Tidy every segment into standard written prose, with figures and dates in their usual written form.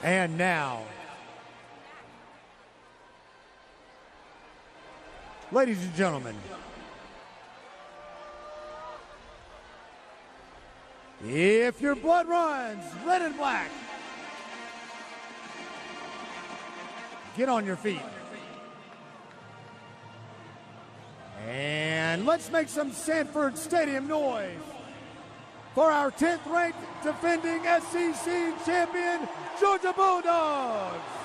And now, ladies and gentlemen, if your blood runs red and black, get on your feet. And let's make some Sanford Stadium noise for our 10th ranked defending SEC champion, Georgia Bulldogs.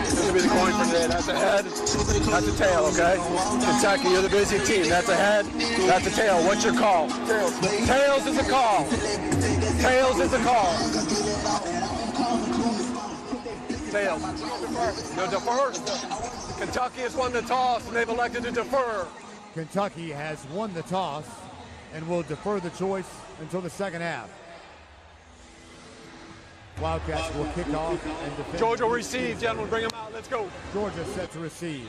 This will be the coin for today. That's a head. That's a tail, okay? Kentucky, you're the busy team. That's a head. That's a tail. What's your call? Tails. Tails is a call. Tails is a call. Tails. No, defer. Kentucky has won the toss, and they've elected to defer. Kentucky has won the toss and will defer the choice until the second half. Wildcats will kick off and defend. Georgia will receive, gentlemen. Bring them out. Let's go. Georgia set to receive.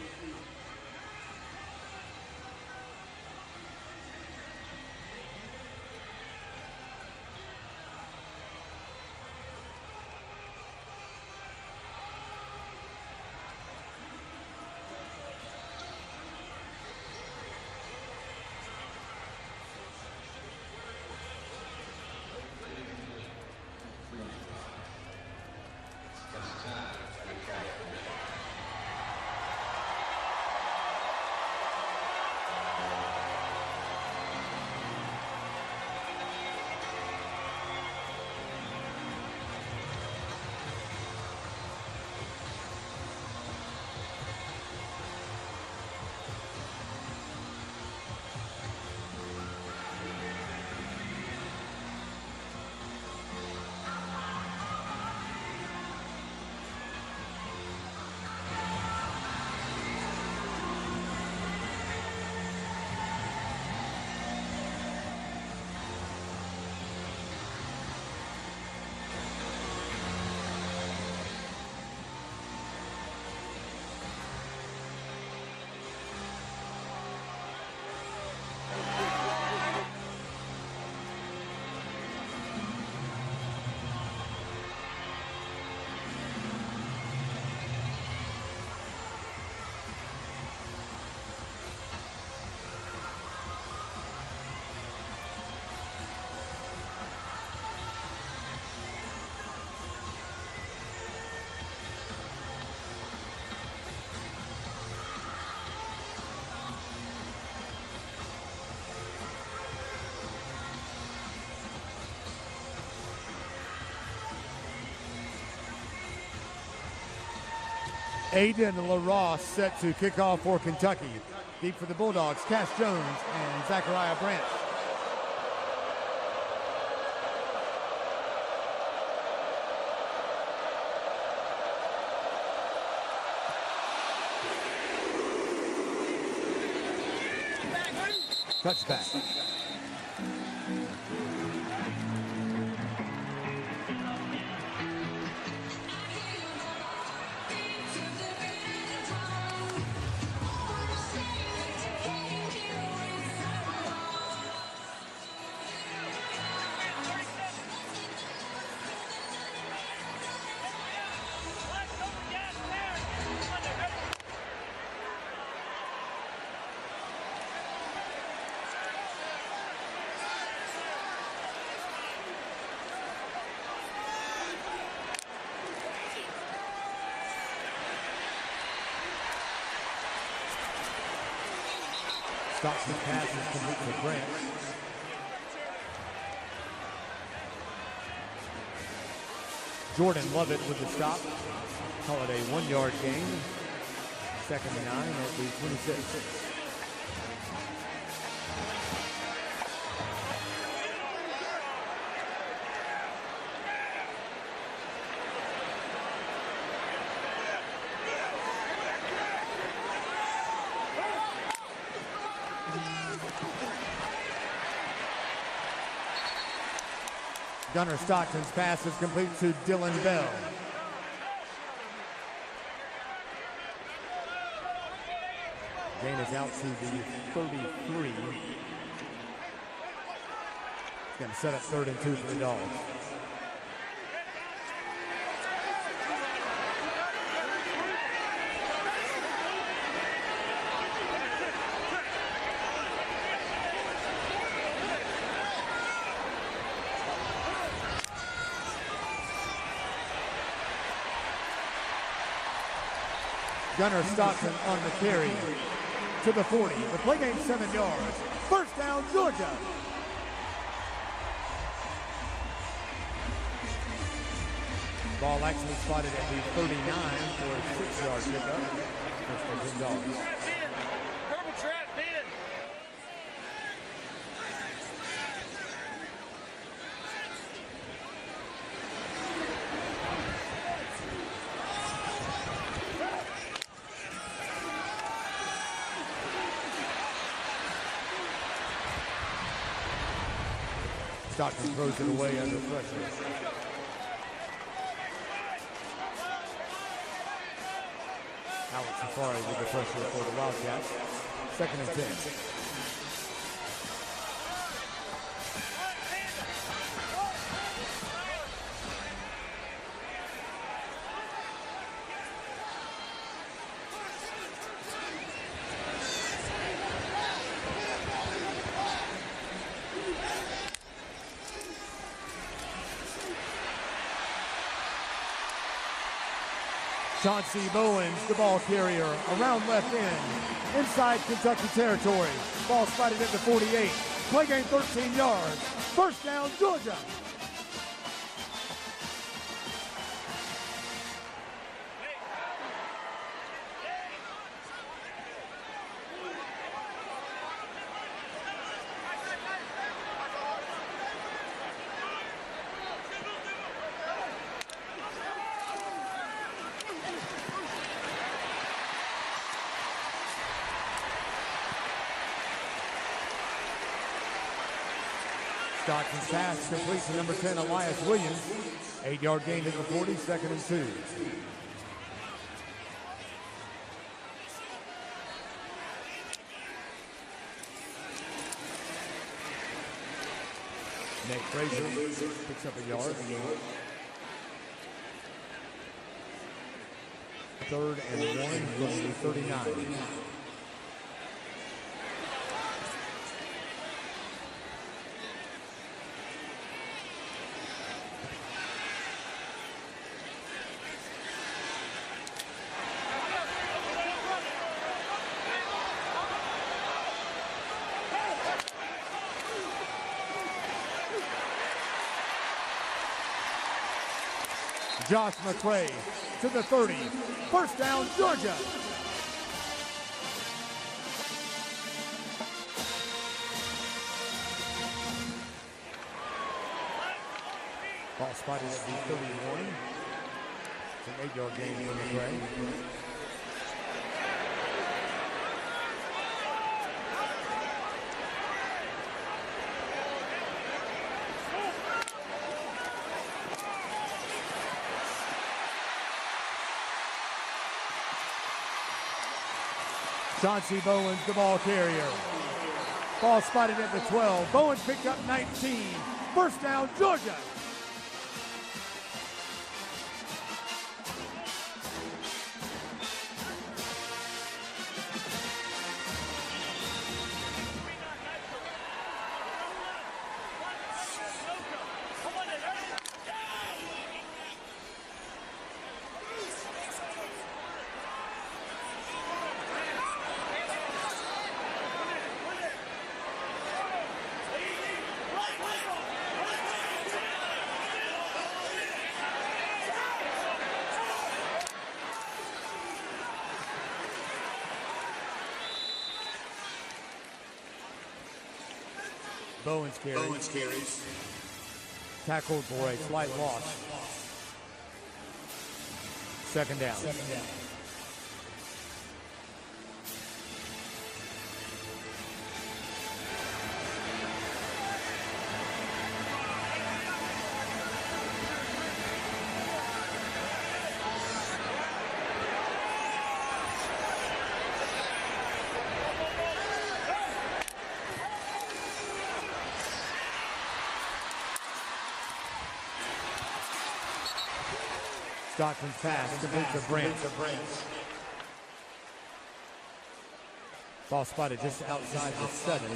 Aiden LaRosse set to kick off for Kentucky. Deep for the Bulldogs, Cass Jones and Zachariah Branch. Touchback. Stockton pass is complete to Branch. Jordan Lovett with the stop. Call it a 1-yard gain. 2nd and 9 at the 26. Gunnar Stockton's pass is complete to Dylan Bell. Gain is out to the 33. It's going to set up 3rd and 2 for the Dogs. Gunnar Stockton on the carry to the 40. The play gain 7 yards. 1st down, Georgia. Ball actually spotted at the 39 for a 6-yard pickup. First and 10 Dogs. Purple trap, Ben. Stockton throws it away under pressure. Alex Safari with the pressure for the Wildcats. 2nd and 10. Chauncey Bowens, the ball carrier, around left end, inside Kentucky territory. Ball spotted at the 48. Play gain 13 yards. 1st down, Georgia. Stockton's pass complete to number 10, Elias Williams. 8-yard gain to the 40, 2nd and 2. Nate Frazier picks up a yard. 3rd and 1 from the 39. Josh McCray to the 30. First down, Georgia. Ball spotted at the 31. It's an 8-yard gain for McCray. Chauncey Bowens, the ball carrier. Ball spotted at the 12. Bowens picked up 19. First down, Georgia. Bowens carries. Tackled for a slight loss. Second down. Stockton's pass completes the Branch. Ball spotted just outside the 7.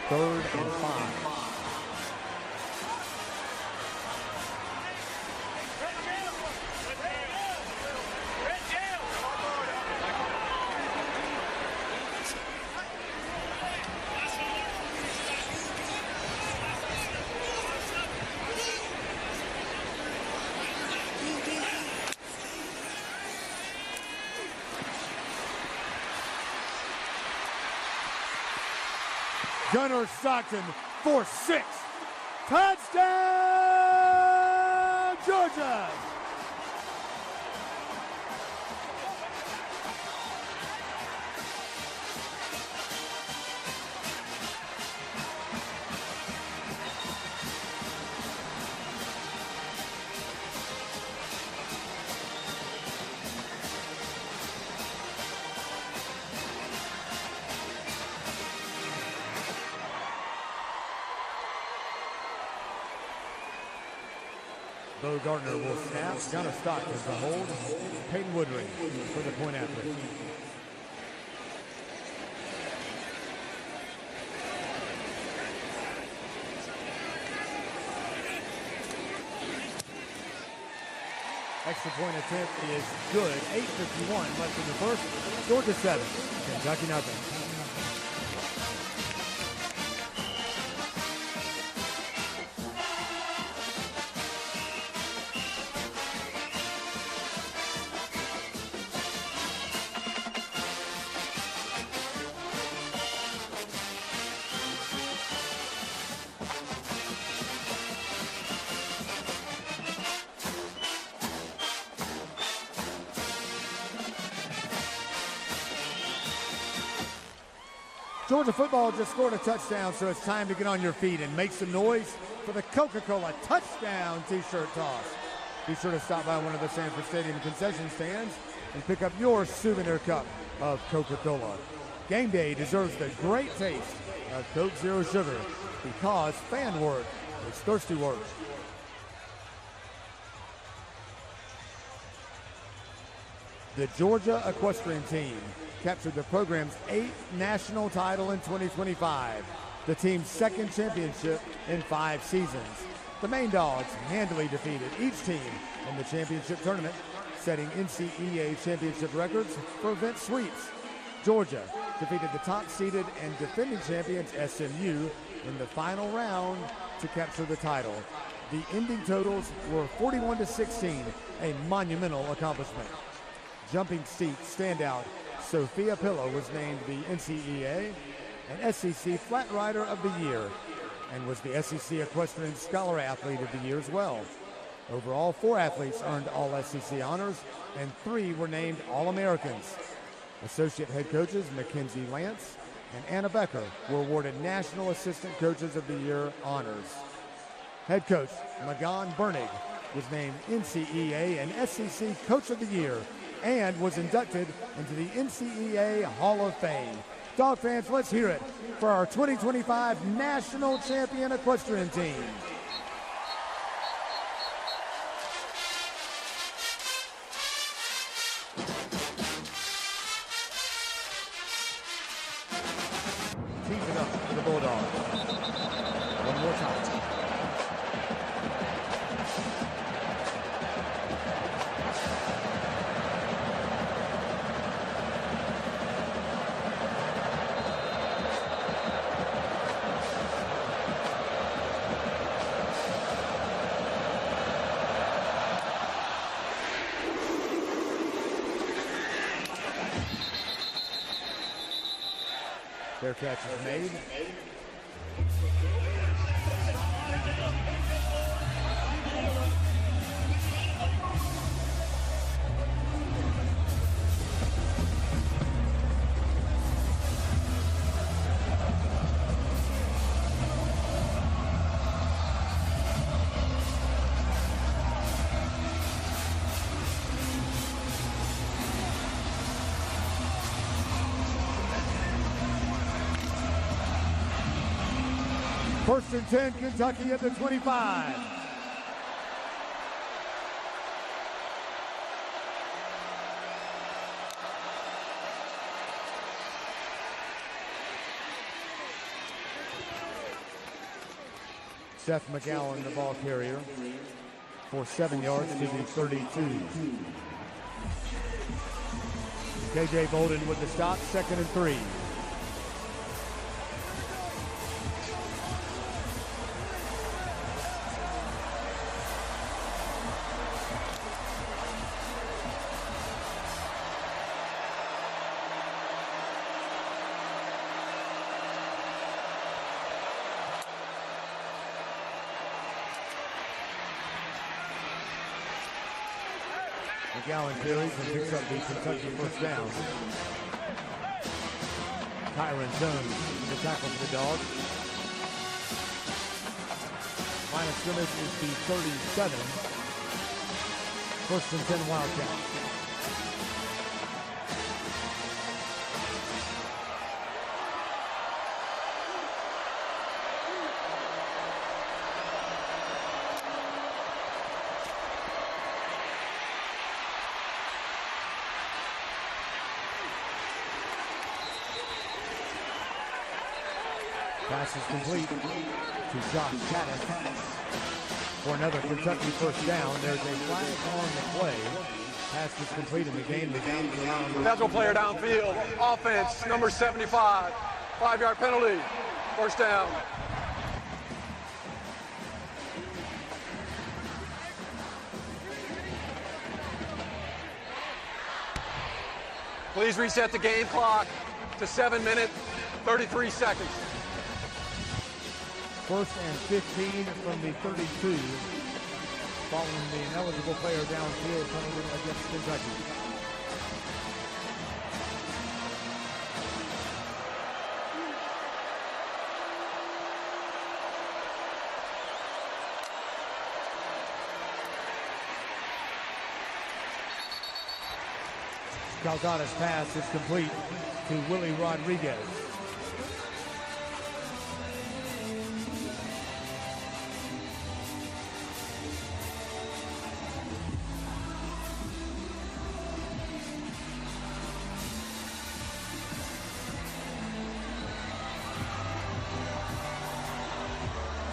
Third and 5. Gunnar Stockton for 6. Touchdown, Georgia! Bo Gardner will snap. Gunnar Stockton to hold. Peyton Woodring for the point after. Extra point attempt is good. 8:51 left in the first. Georgia 7. Kentucky nothing. Georgia football just scored a touchdown, so it's time to get on your feet and make some noise for the Coca-Cola touchdown t-shirt toss. Be sure to stop by one of the Sanford Stadium concession stands and pick up your souvenir cup of Coca-Cola. Game day deserves the great taste of Coke Zero Sugar because fan work is thirsty work. The Georgia equestrian team captured the program's 8th national title in 2025, the team's 2nd championship in 5 seasons. The Maine Dogs handily defeated each team in the championship tournament, setting NCEA championship records for event sweeps. Georgia defeated the top-seeded and defending champions SMU in the final round to capture the title. The ending totals were 41-16, a monumental accomplishment. Jumping seat standout Sophia Pillow was named the NCEA and SEC Flat Rider of the Year and was the SEC Equestrian Scholar Athlete of the Year as well. Overall, 4 athletes earned all SEC honors and 3 were named All-Americans. Associate head coaches Mackenzie Lance and Anna Becker were awarded National Assistant Coaches of the Year honors. Head coach Magan Bernig was named NCEA and SEC Coach of the Year and was inducted into the NCEA Hall of Fame. Dog fans, let's hear it for our 2025 National Champion Equestrian team. Tease it up for the Bulldog. One more time. Their catch is made. First and 10, Kentucky at the 25. Seth McGowan, the ball carrier, for 7 yards to the 32. KJ Bolden with the stop, 2nd and 3. McGowan carries and picks up the Kentucky first down. Kyron Jones, the tackle for the Dogs. Line of scrimmage is the 37. First and 10 Wildcats. Pass is complete to Josh Caddis for another Kentucky first down. There's a flag on the play. Pass is complete and the game begins around. National player downfield. Offense, number 75. 5-yard penalty. First down. Please reset the game clock to 7 minutes, 33 seconds. First and 15 from the 32, following the ineligible player downfield penalty against Kentucky. Calzada's pass is complete to Willie Rodriguez.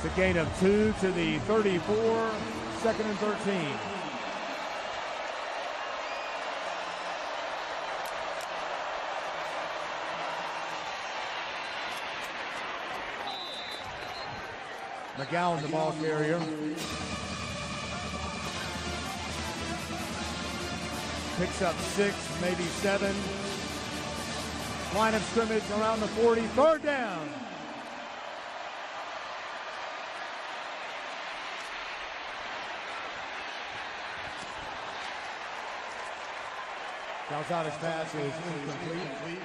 It's a gain of 2 to the 34, 2nd and 13. McGowan, the ball carrier. Picks up 6, maybe 7. Line of scrimmage around the 40. 3rd down. Calzada's pass is incomplete.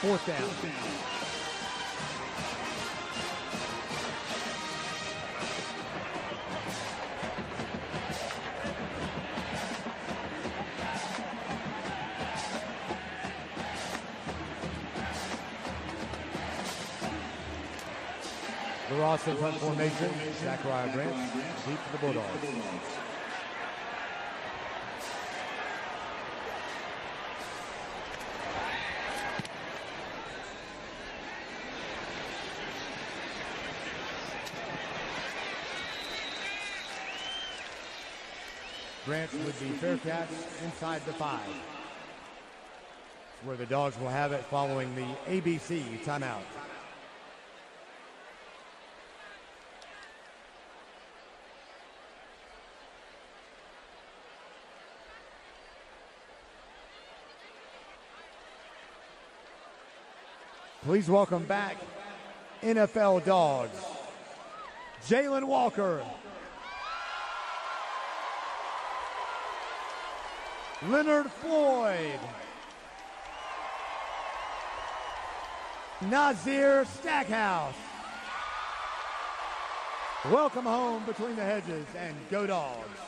4th down. The Ross in front formation. Zachariah Branch deep to the Bulldogs. Branch with the Faircats inside the 5. Where the Dogs will have it following the ABC timeout. Please welcome back NFL Dogs, Jalen Walker, Leonard Floyd, Nazir Stackhouse. Welcome home between the hedges and go Dogs.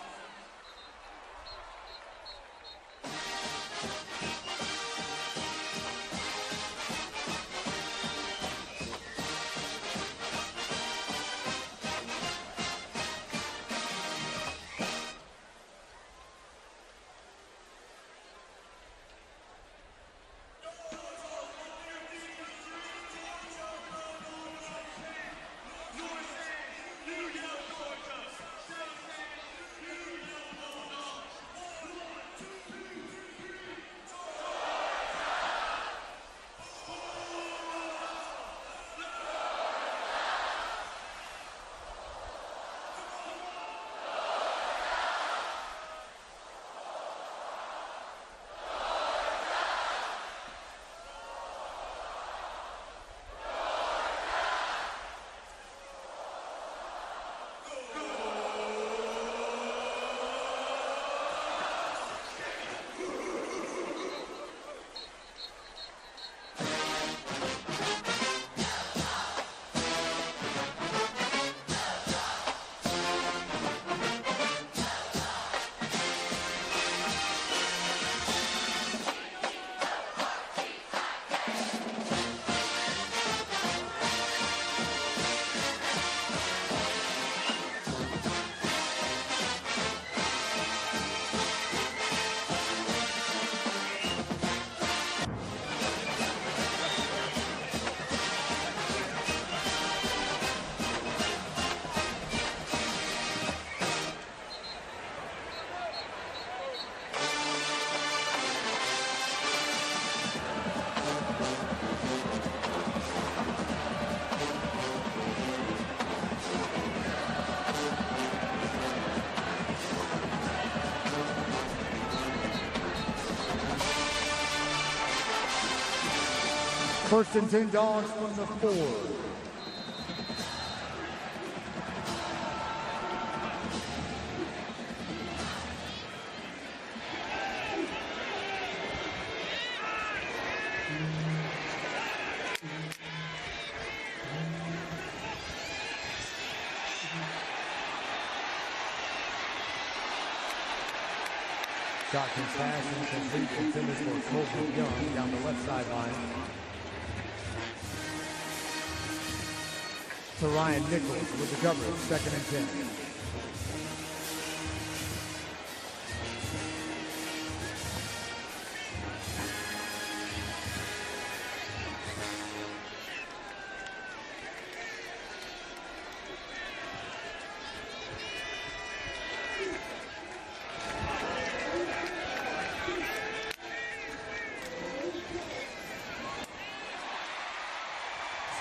First and 10 Dogs from the 4. Shotgun pass incomplete. Intended for Colton Young down the left sideline. To Ryan Nichols with the coverage, 2nd and 10.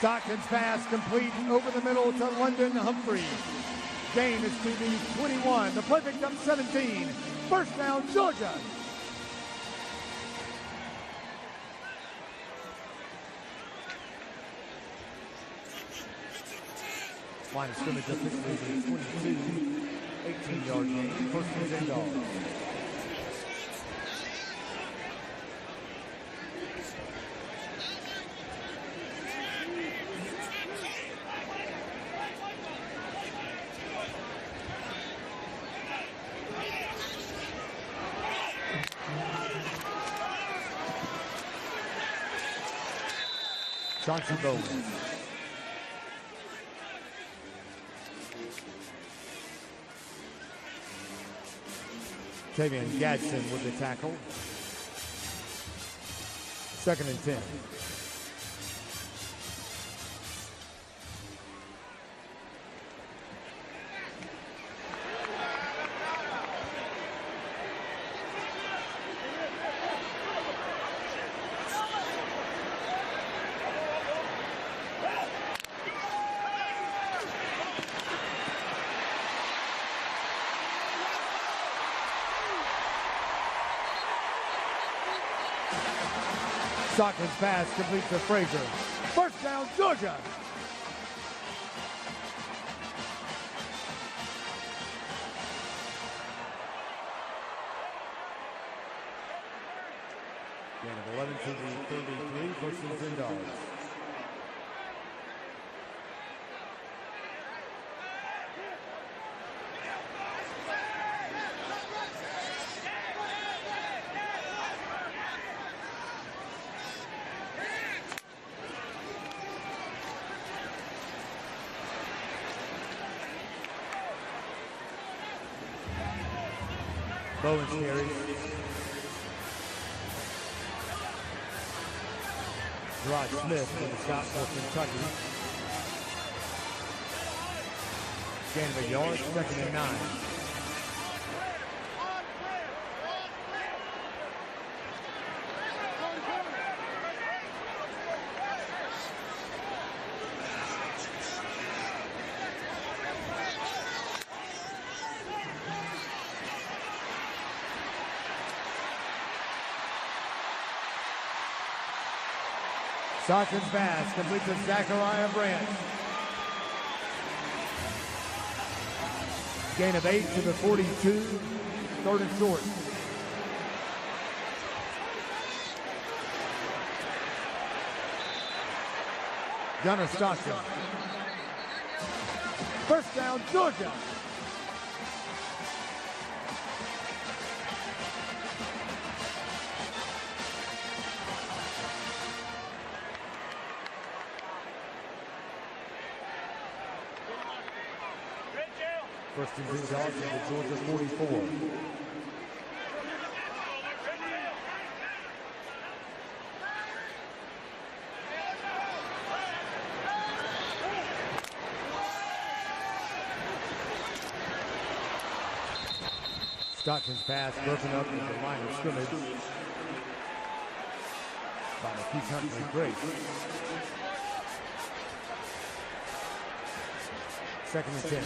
Stockton's pass complete over the middle to London Humphrey. Gain is to the 21. The play picked up 17. First down, Georgia. Line of scrimmage officially 22. 18-yard gain. First and 10 yards. Johnson Bowman. Tavian Gadsden with the tackle. Second and 10. Stockton's pass complete to Frazier. First down, Georgia. Gain of 11 to the 33, first and 10 yards. Bowen carries. Rod Smith with the stop for Kentucky. Gain of a yard, second and 9. Stockton's pass complete to Zachariah Branch. Gain of 8 to the 42. Third and short. Gunnar Stockton. First down, Georgia. First and 10 yards at the Georgia 44. Stockton's pass broken up at the line of scrimmage by Keith Huntley Grace. Second and 10.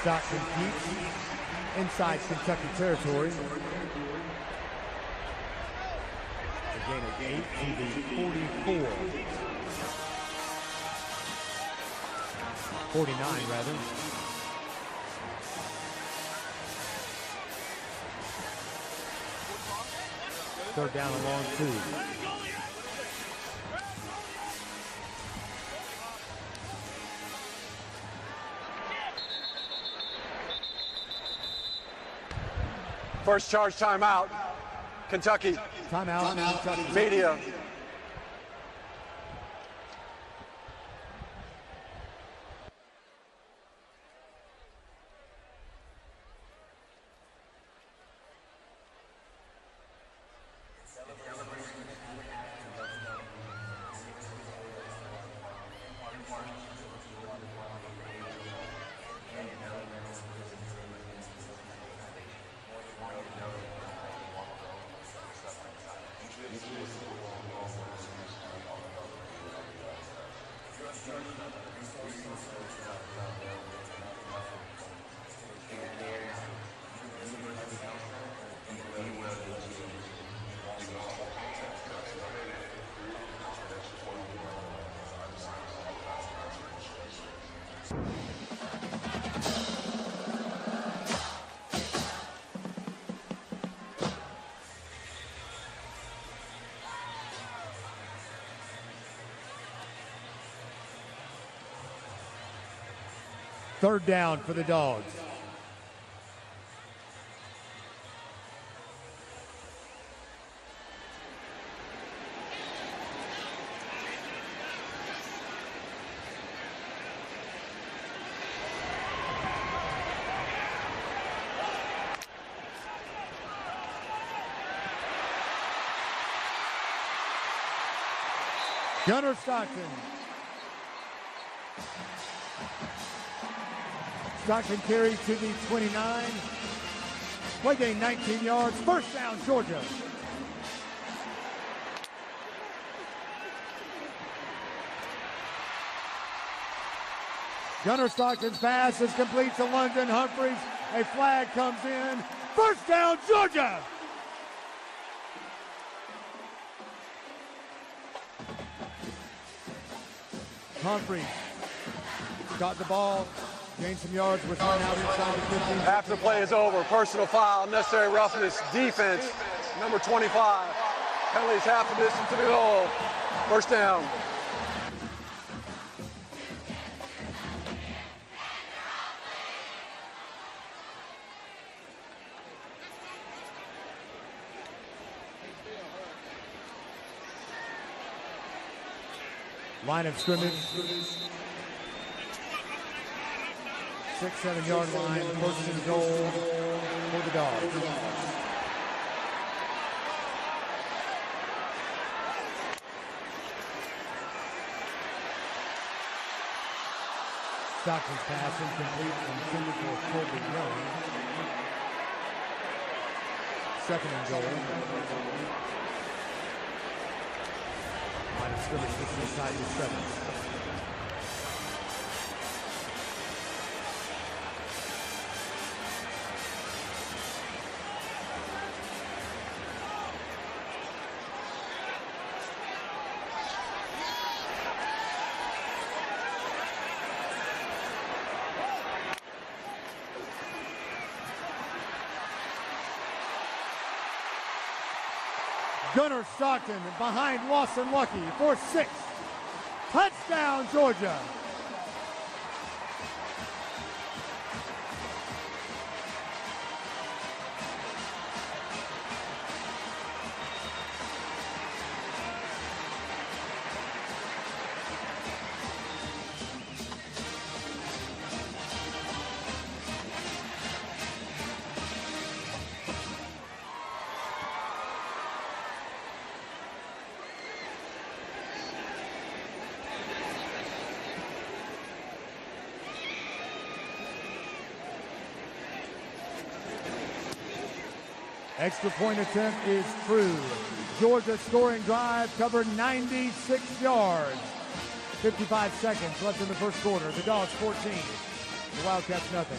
Stockton keeps inside Kentucky territory. A gain of 8 to the 44. 49 rather. Third down and long 2. First charge timeout. Kentucky. Timeout. Kentucky. Media. Third down for the Dogs. Gunner Stockton. Stockton carries to the 29. Play gain 19 yards. First down, Georgia. Gunner Stockton's pass is complete to London Humphreys. A flag comes in. First down, Georgia. Humphreys got the ball, gained some yards with one out inside the 15. After the play is over, personal foul, unnecessary roughness, defense, number 25. Penalties half the distance to the goal. First down. Line of scrimmage. 6-7 yard line. First and goal for the Dogs. Stockton's pass incomplete and intended for Colby Young. Second and goal. Line of scrimmage just inside the 7. Gunner Stockton behind Lawson Lucky for 6. Touchdown, Georgia. Extra point attempt is true. Georgia scoring drive covered 96 yards. 55 seconds left in the first quarter. The Dogs 14. The Wildcats nothing.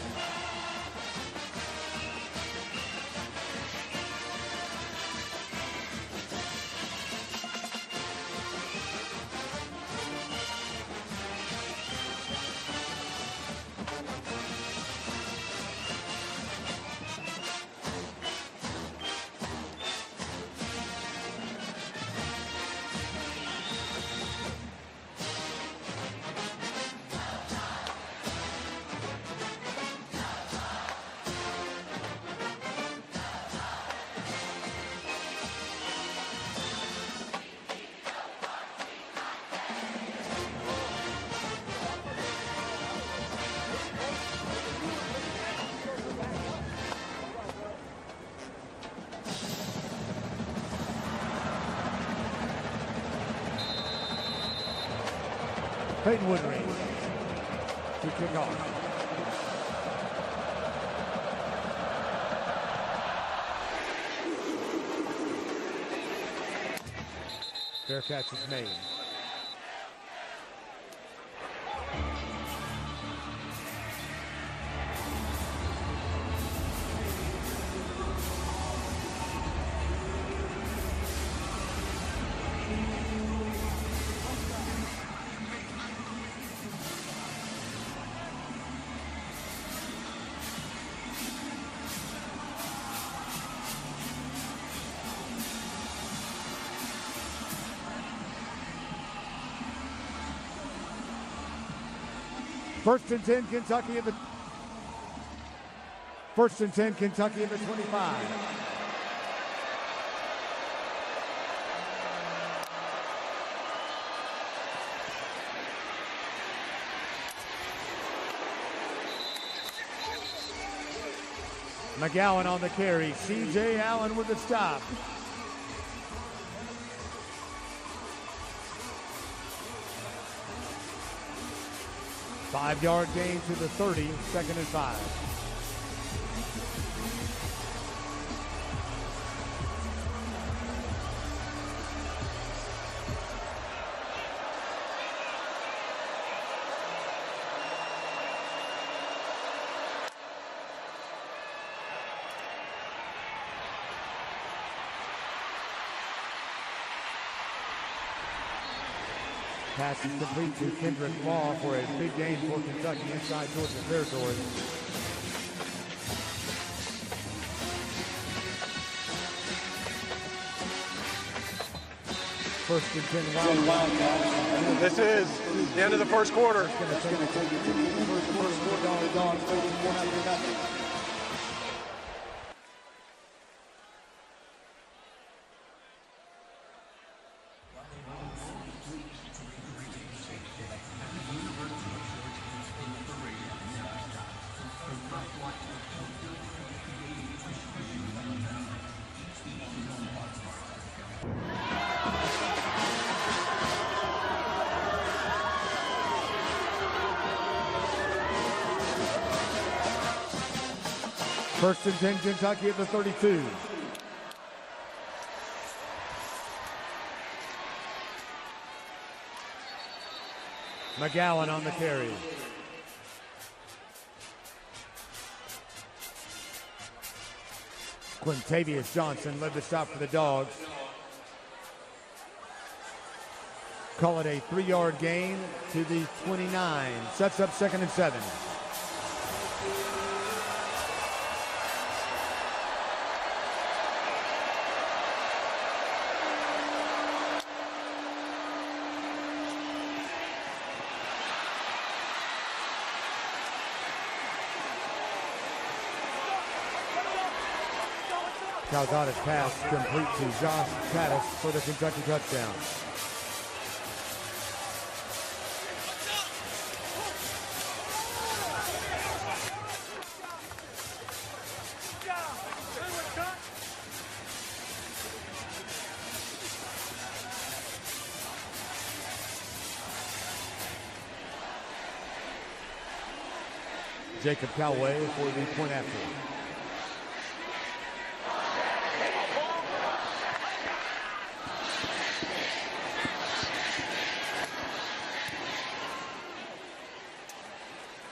Peyton Woodring to kick off. Fair catch is made. First and 10, Kentucky at the 25. McGowan on the carry. C.J. Allen with the stop. Five-yard gain to the 30, 2nd and 5. Pass is complete to Kendrick Law for a big gain for Kentucky inside Georgia territory. First and 10 Wildcats. This is the end of the first quarter. It's going to take the first quarter. Dogs 34-0. First and 10, Kentucky at the 32. McGowan on the carry. Quintavious Johnson led the stop for the Dogs. Call it a 3-yard gain to the 29. Sets up 2nd and 7. Calzada's pass complete to Josh Caddis for the Kentucky touchdown. Jacob Callaway for the point after.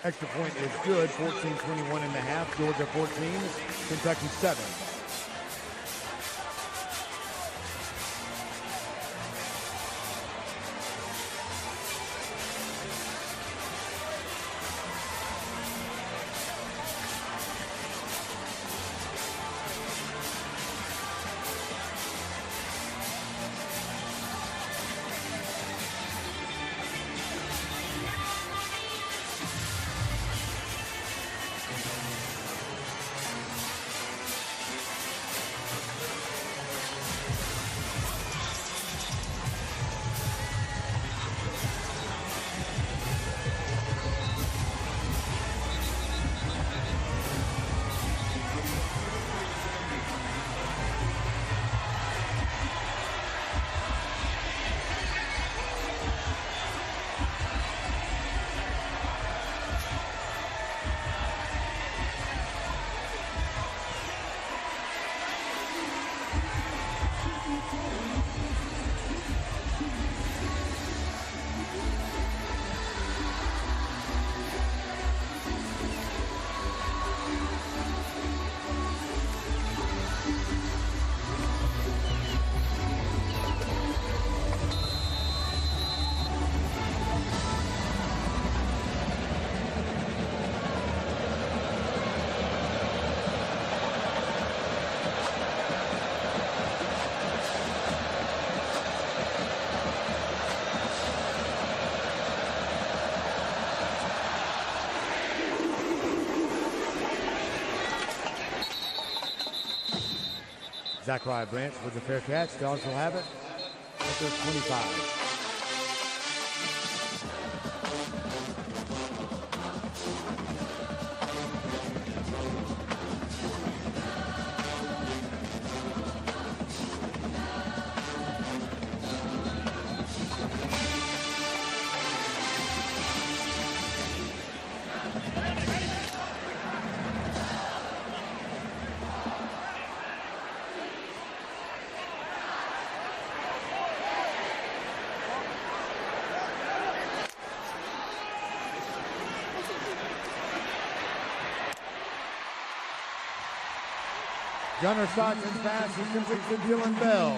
Extra point is good, 14-21 and a half. Georgia 14, Kentucky 7. Zachariah Branch with the fair catch. Dogs will have it at their 25. Gunnar Stockton's pass is complete to Dylan Bell.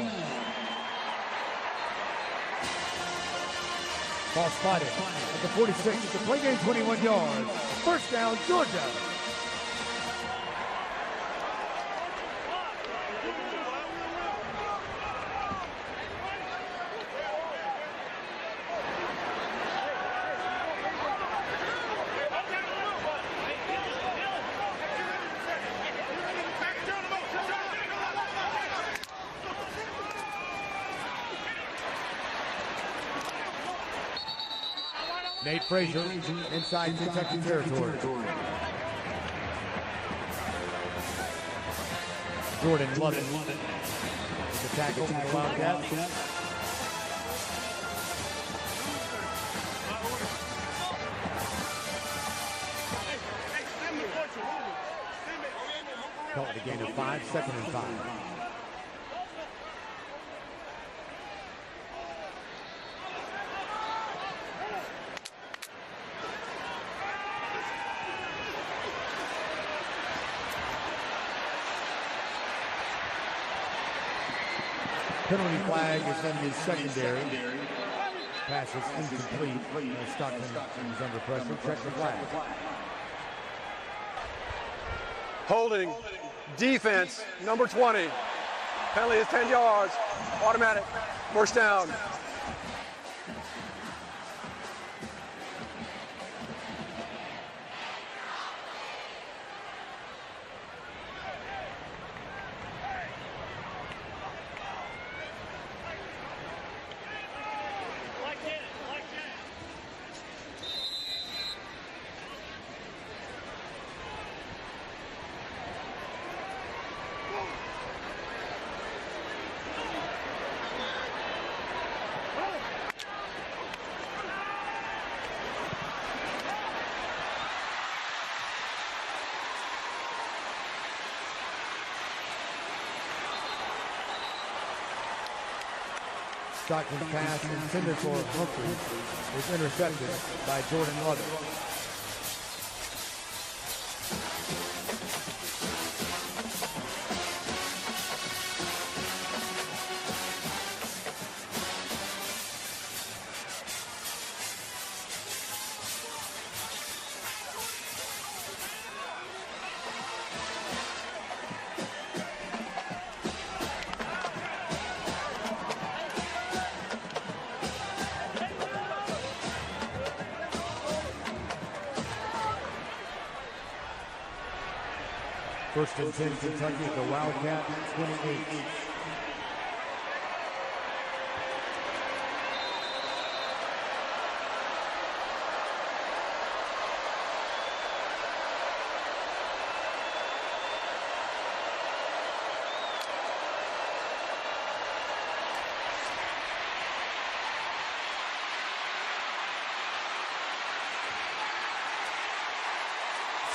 Ball spotted at the 46. The play gain 21 yards. First down, Georgia. Nate Frazier inside Kentucky territory. Jordan Lovett with the tackle from the Wildcats. Call it a gain of 5, 2nd and 5. Penalty flag is in the secondary. Pass is incomplete. Stockton is under pressure. Check the flag. Holding. Defense. Number 20. Penalty is 10 yards. Automatic. First down. Stockton's pass intended for Humphrey is intercepted by Jordan Lovett. First and 10, Kentucky at the Wildcat 28.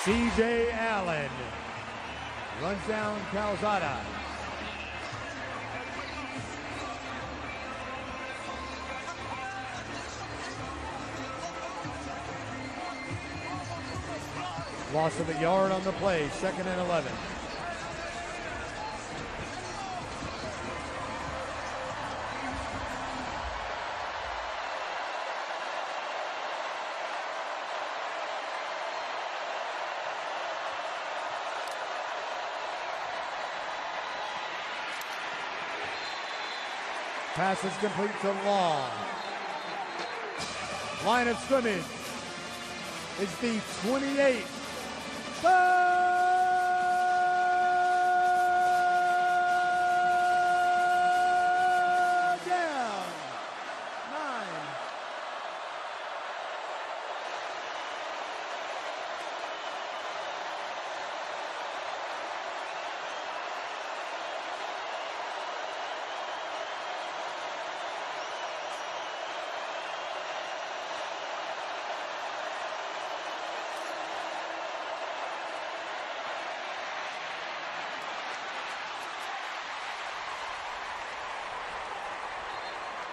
C.J. Allen runs down Calzada. Loss of a yard on the play, 2nd and 11. Pass is complete to Long. Line of scrimmage is the 28.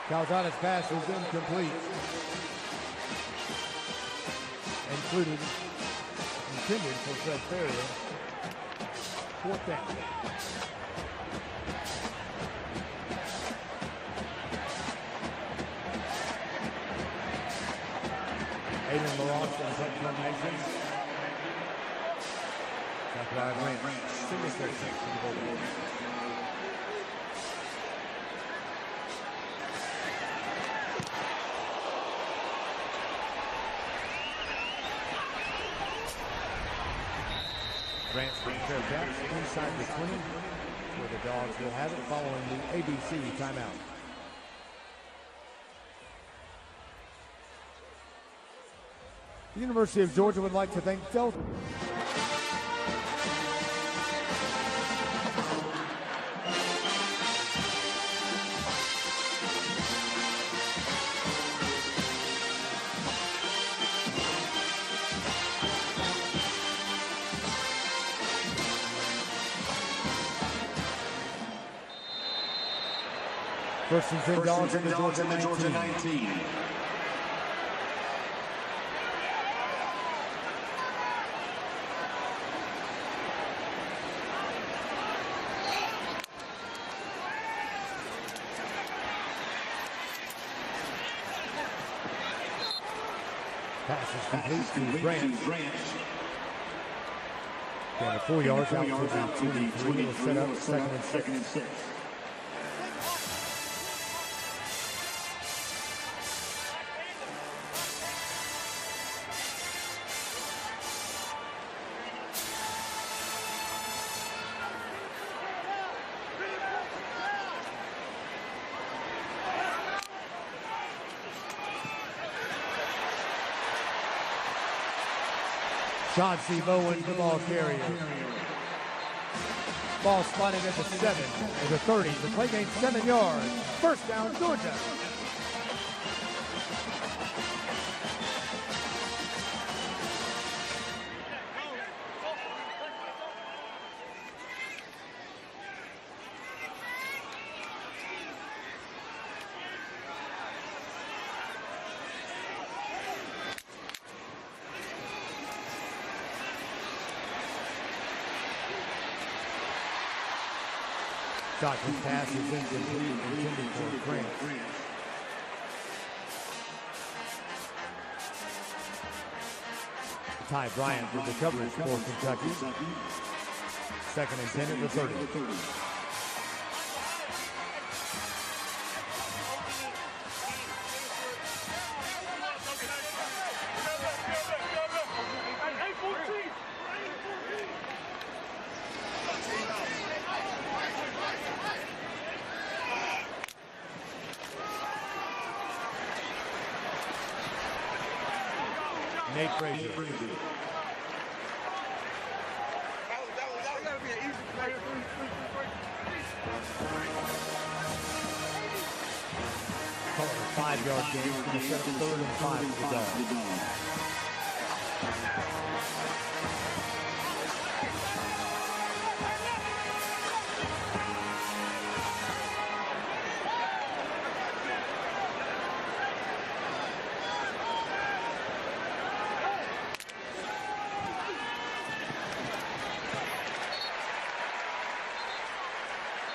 Calzada's pass was incomplete. Intended for Fred Ferrier. 4th down. Aiden LaRoche on the formation. Zachariah Grant, single section to the ball. Grant's from fair catch inside the 20, where the Dogs will have it following the ABC timeout. The University of Georgia would like to thank Delta. First and $10 in the Georgia 19. Pass is complete to Grant. Down to 4 yards out to the 23. Will set up 2nd and 6. Chauncey Bowen, the ball carrier. Ball spotted at the 7, at the 30. The play gain 7 yards. First down, Georgia. Stockton's pass is incomplete, intended for Grant. Ty Bryant with the coverage for Kentucky. 2nd and 10 at the 30. Nate Frazier. Call it a 5-yard game. It's going to set up 3rd and 5 for the Dogs.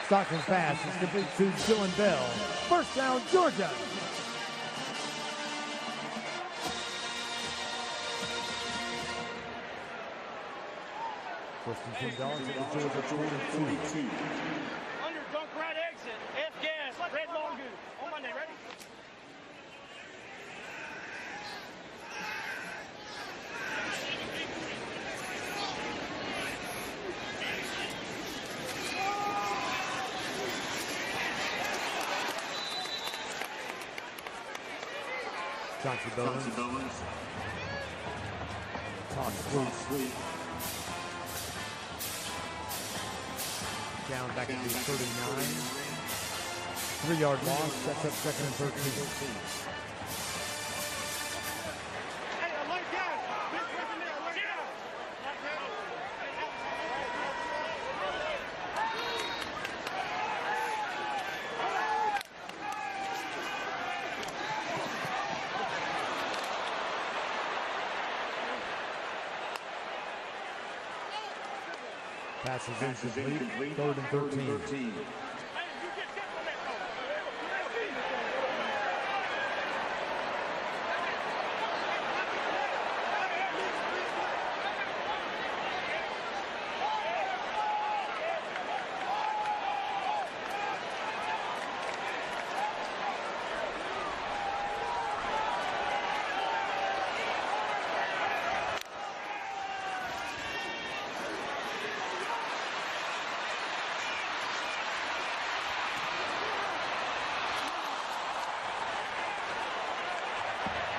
Stockton's pass is complete to Dylan Bell. First down, Georgia. First and $10 at the Georgia 22. Under dunk right exit. F-gas. Red long goose. On Monday, ready? Chauncey Bowens. Toss sweep. Down back at the 39. 3-yard loss. Sets up 2nd and 13. Pass is incomplete. 3rd and 13.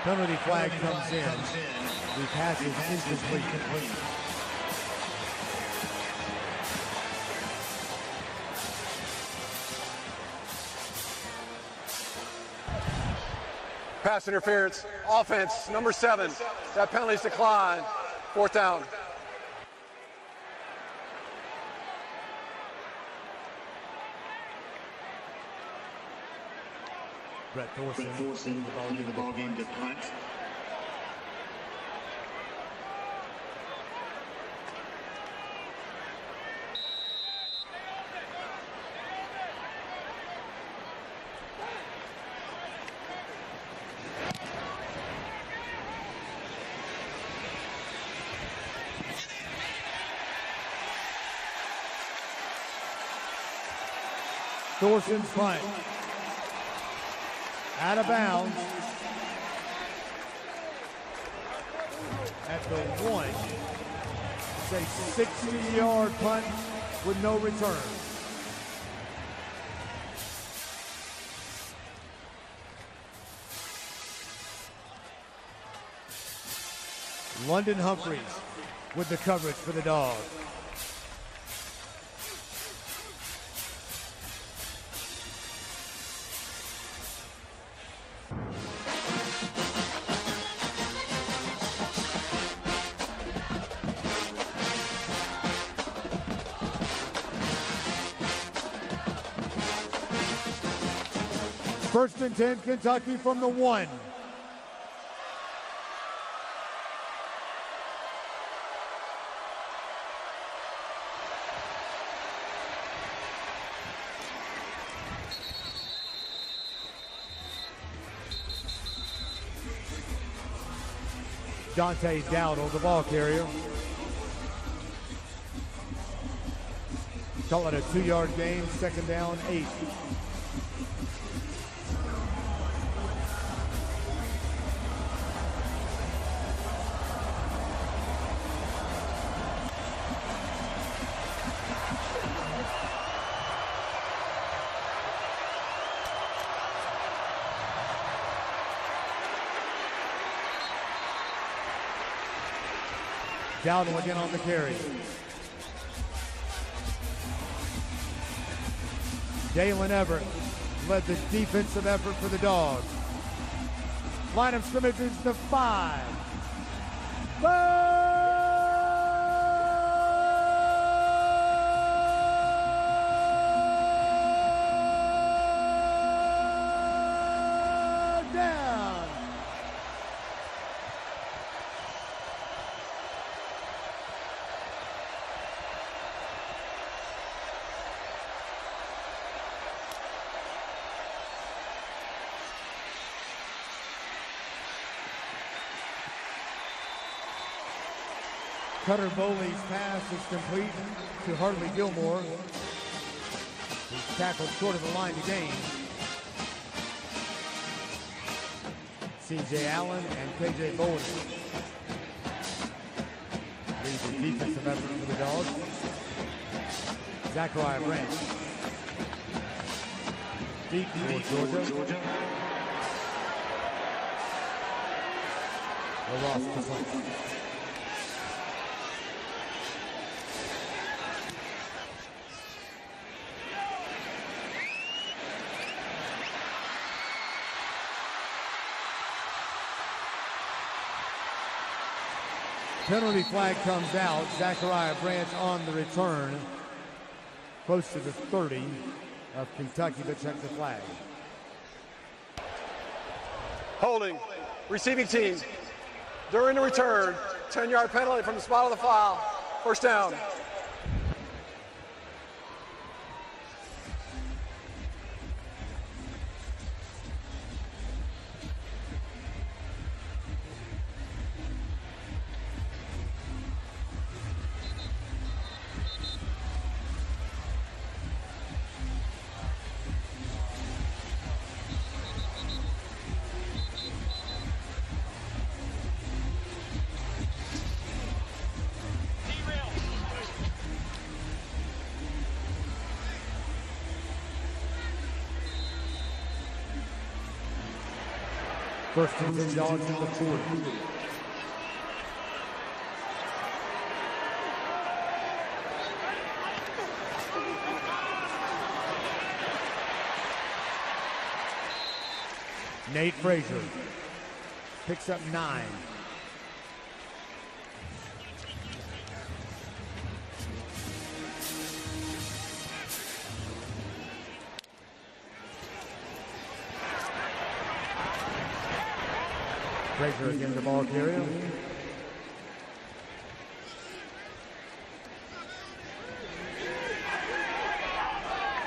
Penalty flag comes in. The pass is incomplete. Pass interference, offense, number 7. That penalty's declined. 4th down. Brett Thorson, the ball game to punt. Thorson's punt. Out of bounds at the 1. It's a 60-yard punt with no return. London Humphreys with the coverage for the Dogs. First and 10, Kentucky from the 1. Dante Dowdle, the ball carrier. Call it a 2-yard gain, 2nd down, 8. Dowdle again on the carry. Dalen Everett led the defensive effort for the Dogs. Line of scrimmage is the 5. Down. Cutter Bowley's pass is complete to Hartley Gilmore. He's tackled short of the line to gain. C.J. Allen and K.J. Bowley lead the defensive effort for the Dogs. Zachariah Branch. Deep for Georgia. They lost the point. Penalty flag comes out. Zachariah Branch on the return. Close to the 30 of Kentucky, but check the flag. Holding. Receiving team. During the return, 10-yard penalty from the spot of the foul. 1st down. First and 10 dogs in the 40. Nate Frazier picks up 9. Frazier again the ball carrier.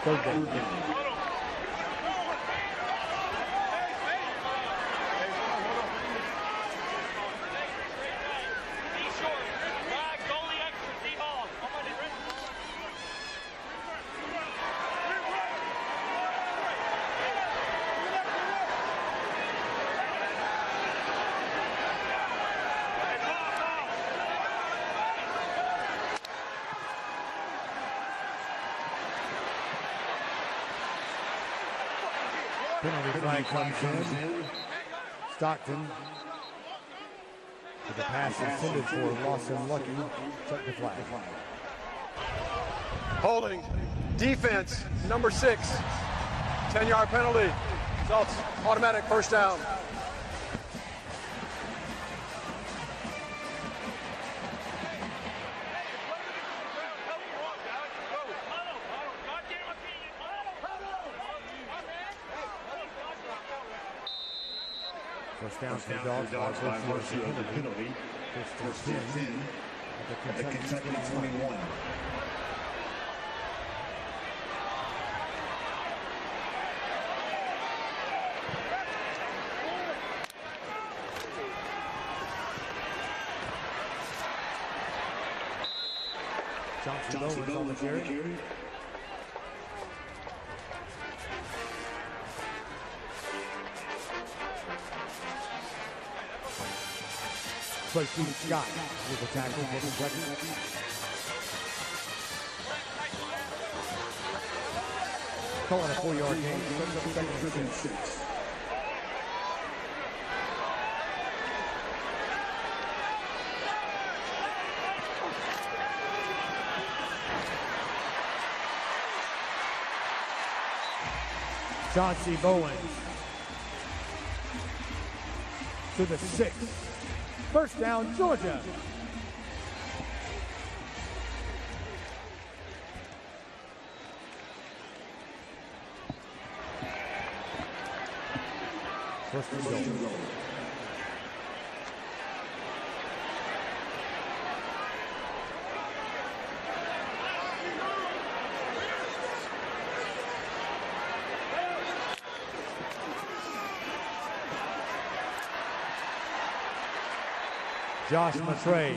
Third down. Penalty flag comes in. Stockton with the pass intended for Lawson Lucky. Check the flag. Holding. Defense, number 6. 10-yard penalty. Results automatic first down. First down for the Dogs by virtue of the penalty. First and 10 at the Kentucky 21. Johnson Owens on the carry. Play Scott with the tackle for Kentucky. Calling a 4-yard gain. Second and 6. Chauncey Bowens to the 6. First down, Georgia. First and goal. Josh Matray.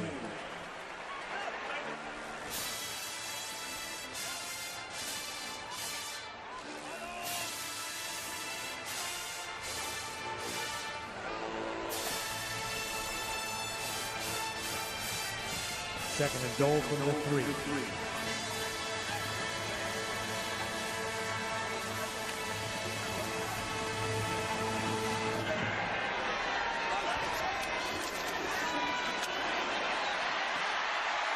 Second and goal from the 3.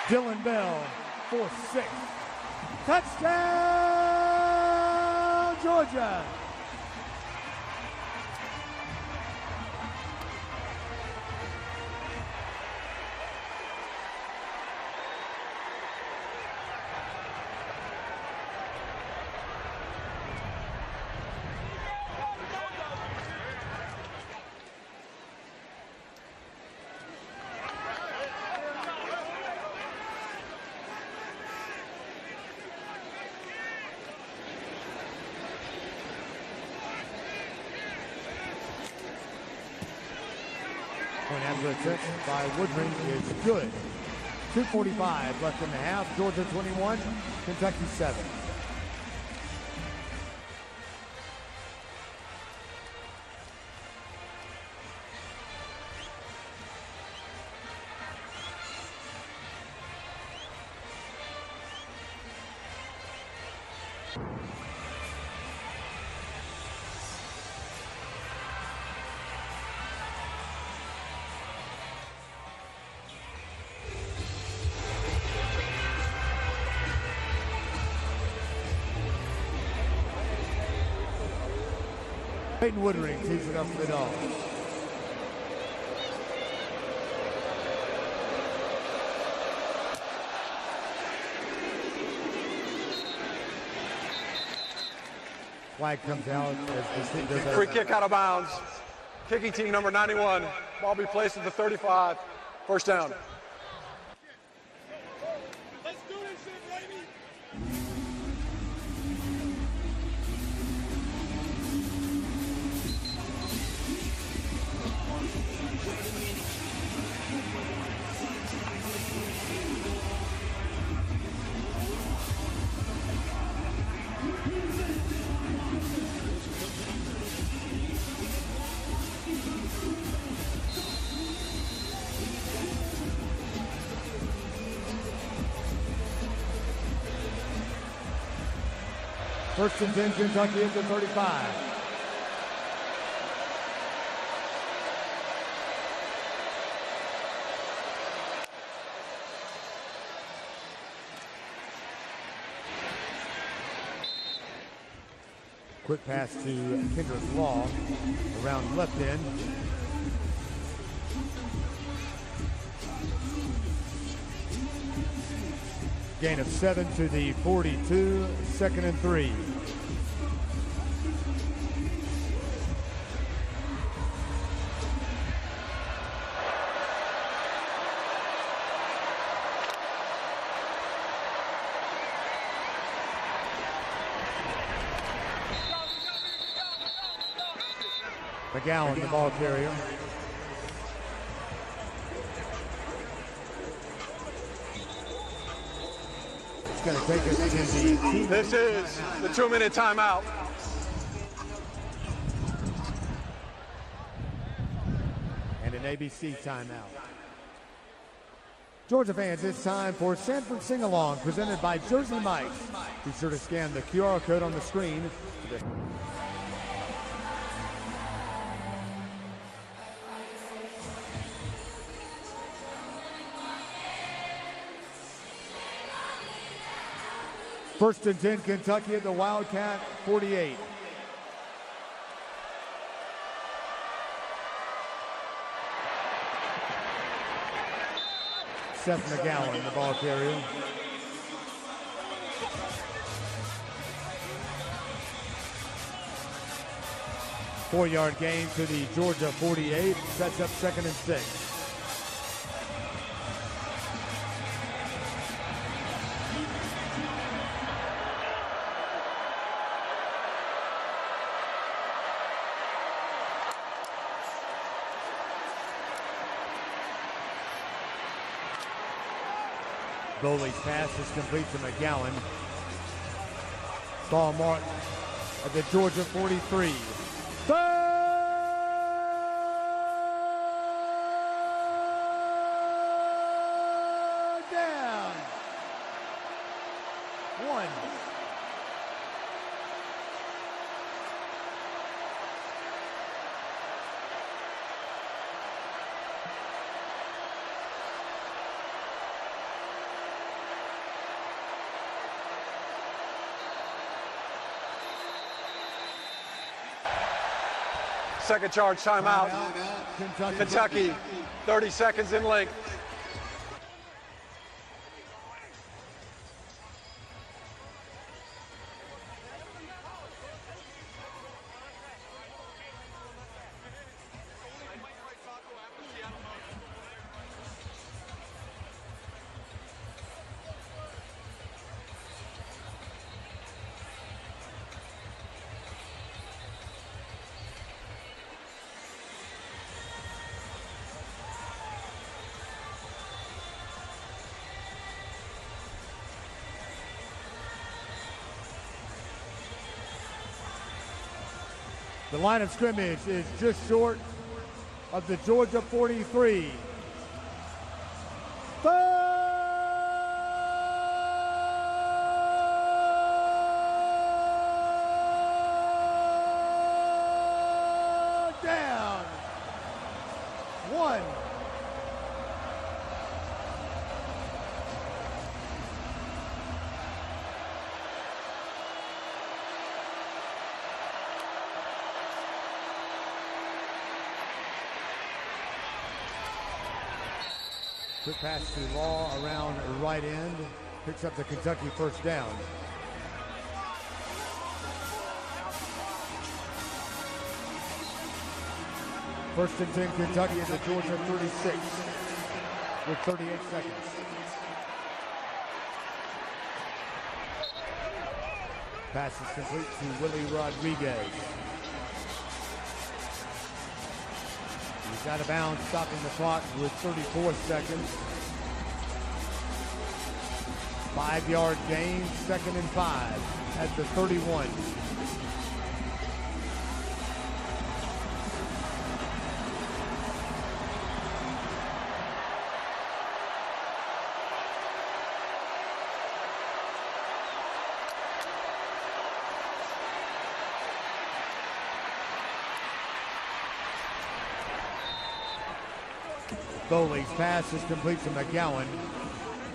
Dylan Bell for 6. Touchdown, Georgia. Point after the touch by Woodring is good. 2:45 left in the half. Georgia 21, Kentucky 7. Peyton Woodring tees it up for the Dogs. Flag comes out as the does Free kick out of bounds. Kicking team number 91. Ball be placed at the 35. First down. Let's do this shit, baby. First and 10, Kentucky at the 35. Quick pass to Kendrick Law around left end. Gain of 7 to the 42, 2nd and 3. McGowan, the ball carrier. It's going to take us in the This is the 2-minute timeout. and an ABC timeout. Georgia fans, it's time for Sanford Sing-Along, presented by Jersey Mike's. Be sure to scan the QR code on the screen. First and 10, Kentucky at the Wildcat 48. Seth McGowan, the ball carrier. Four-yard gain to the Georgia 48. Sets up 2nd and 6. Bowley's pass is complete to McGowan. Ball marked at the Georgia 43. Third down. 1. Second charge timeout. Kentucky, 30 seconds in length. The line of scrimmage is just short of the Georgia 43. Third down. 1. Quick pass to Law around right end. Picks up the Kentucky first down. First and 10 Kentucky at the Georgia 36 with 38 seconds. Pass is complete to Willie Rodriguez. He's out of bounds, stopping the clock with 34 seconds. 5-yard gain, 2nd and 5 at the 31. Foley's pass is complete to McGowan.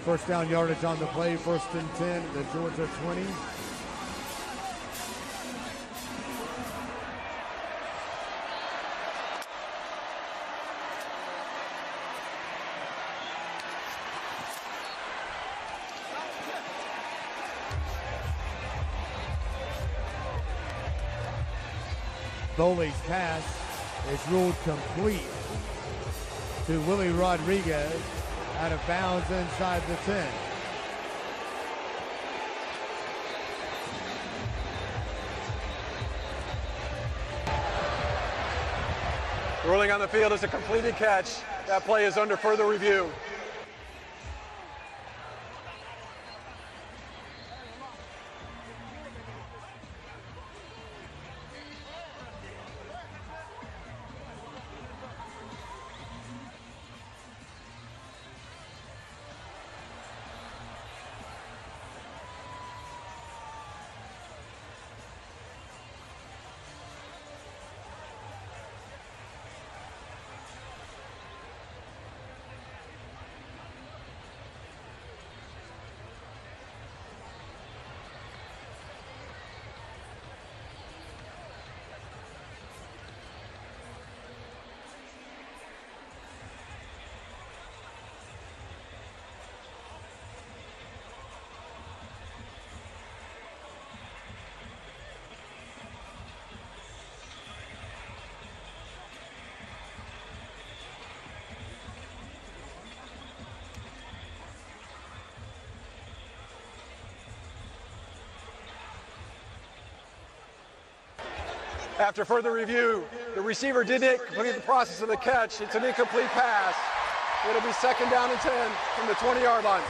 First down yardage on the play, 1st and 10 at the Georgia 20. Foley's pass is ruled complete to Willie Rodriguez, out of bounds inside the 10. Ruling on the field is a completed catch. That play is under further review. After further review, the receiver didn't complete the process of the catch. It's an incomplete pass. It'll be 2nd down and 10 from the 20-yard line.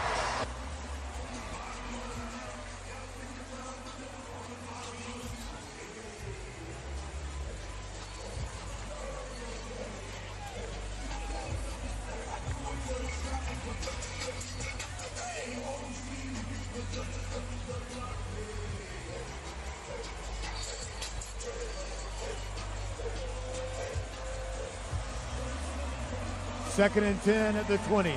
Second and 10 at the 20.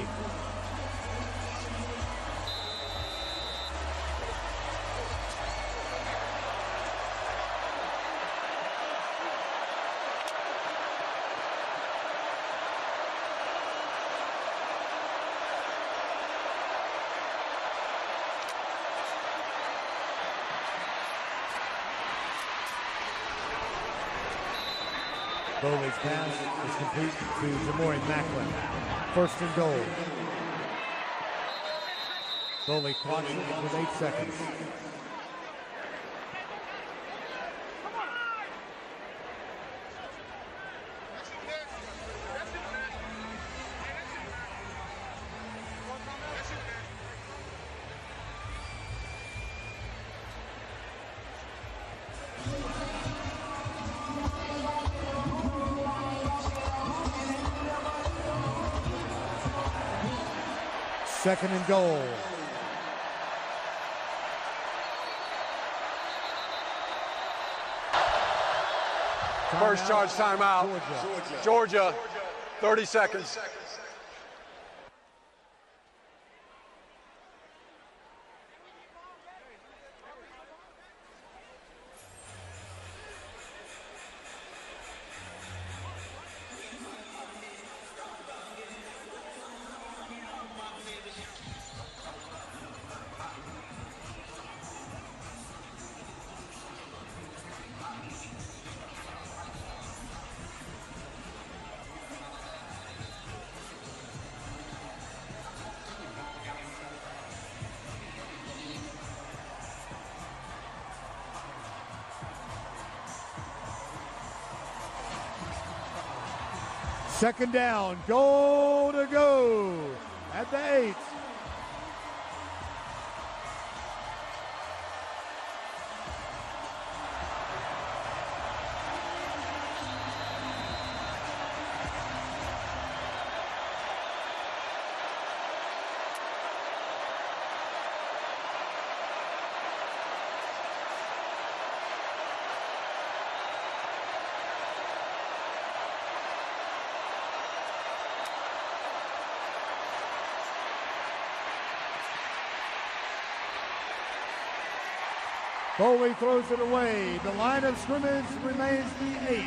Foley's pass is complete to Jamori Macklin. 1st and goal. Foley clocks it with 8 seconds. Second and goal. First charge timeout. Georgia, 30 seconds. Second down, goal to go at the 8. Foley throws it away. The line of scrimmage remains the 8.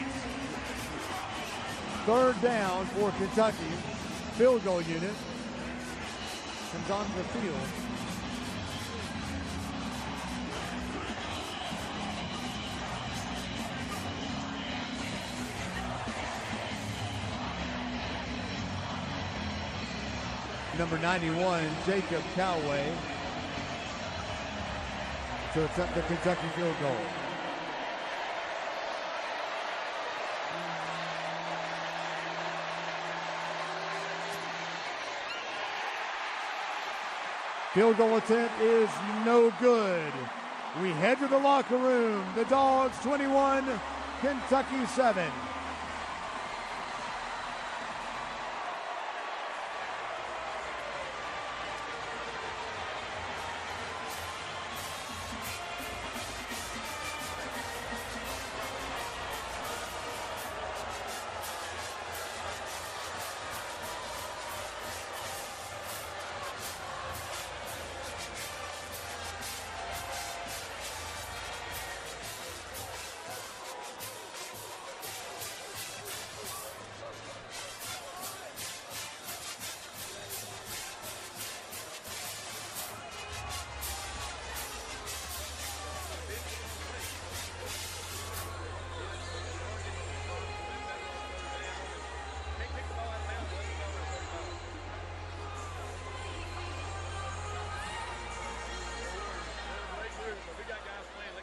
Third down for Kentucky. Field goal unit comes onto the field. Number 91, Jacob Coway, to attempt the Kentucky field goal. Field goal attempt is no good. We head to the locker room. The Dogs 21, Kentucky 7.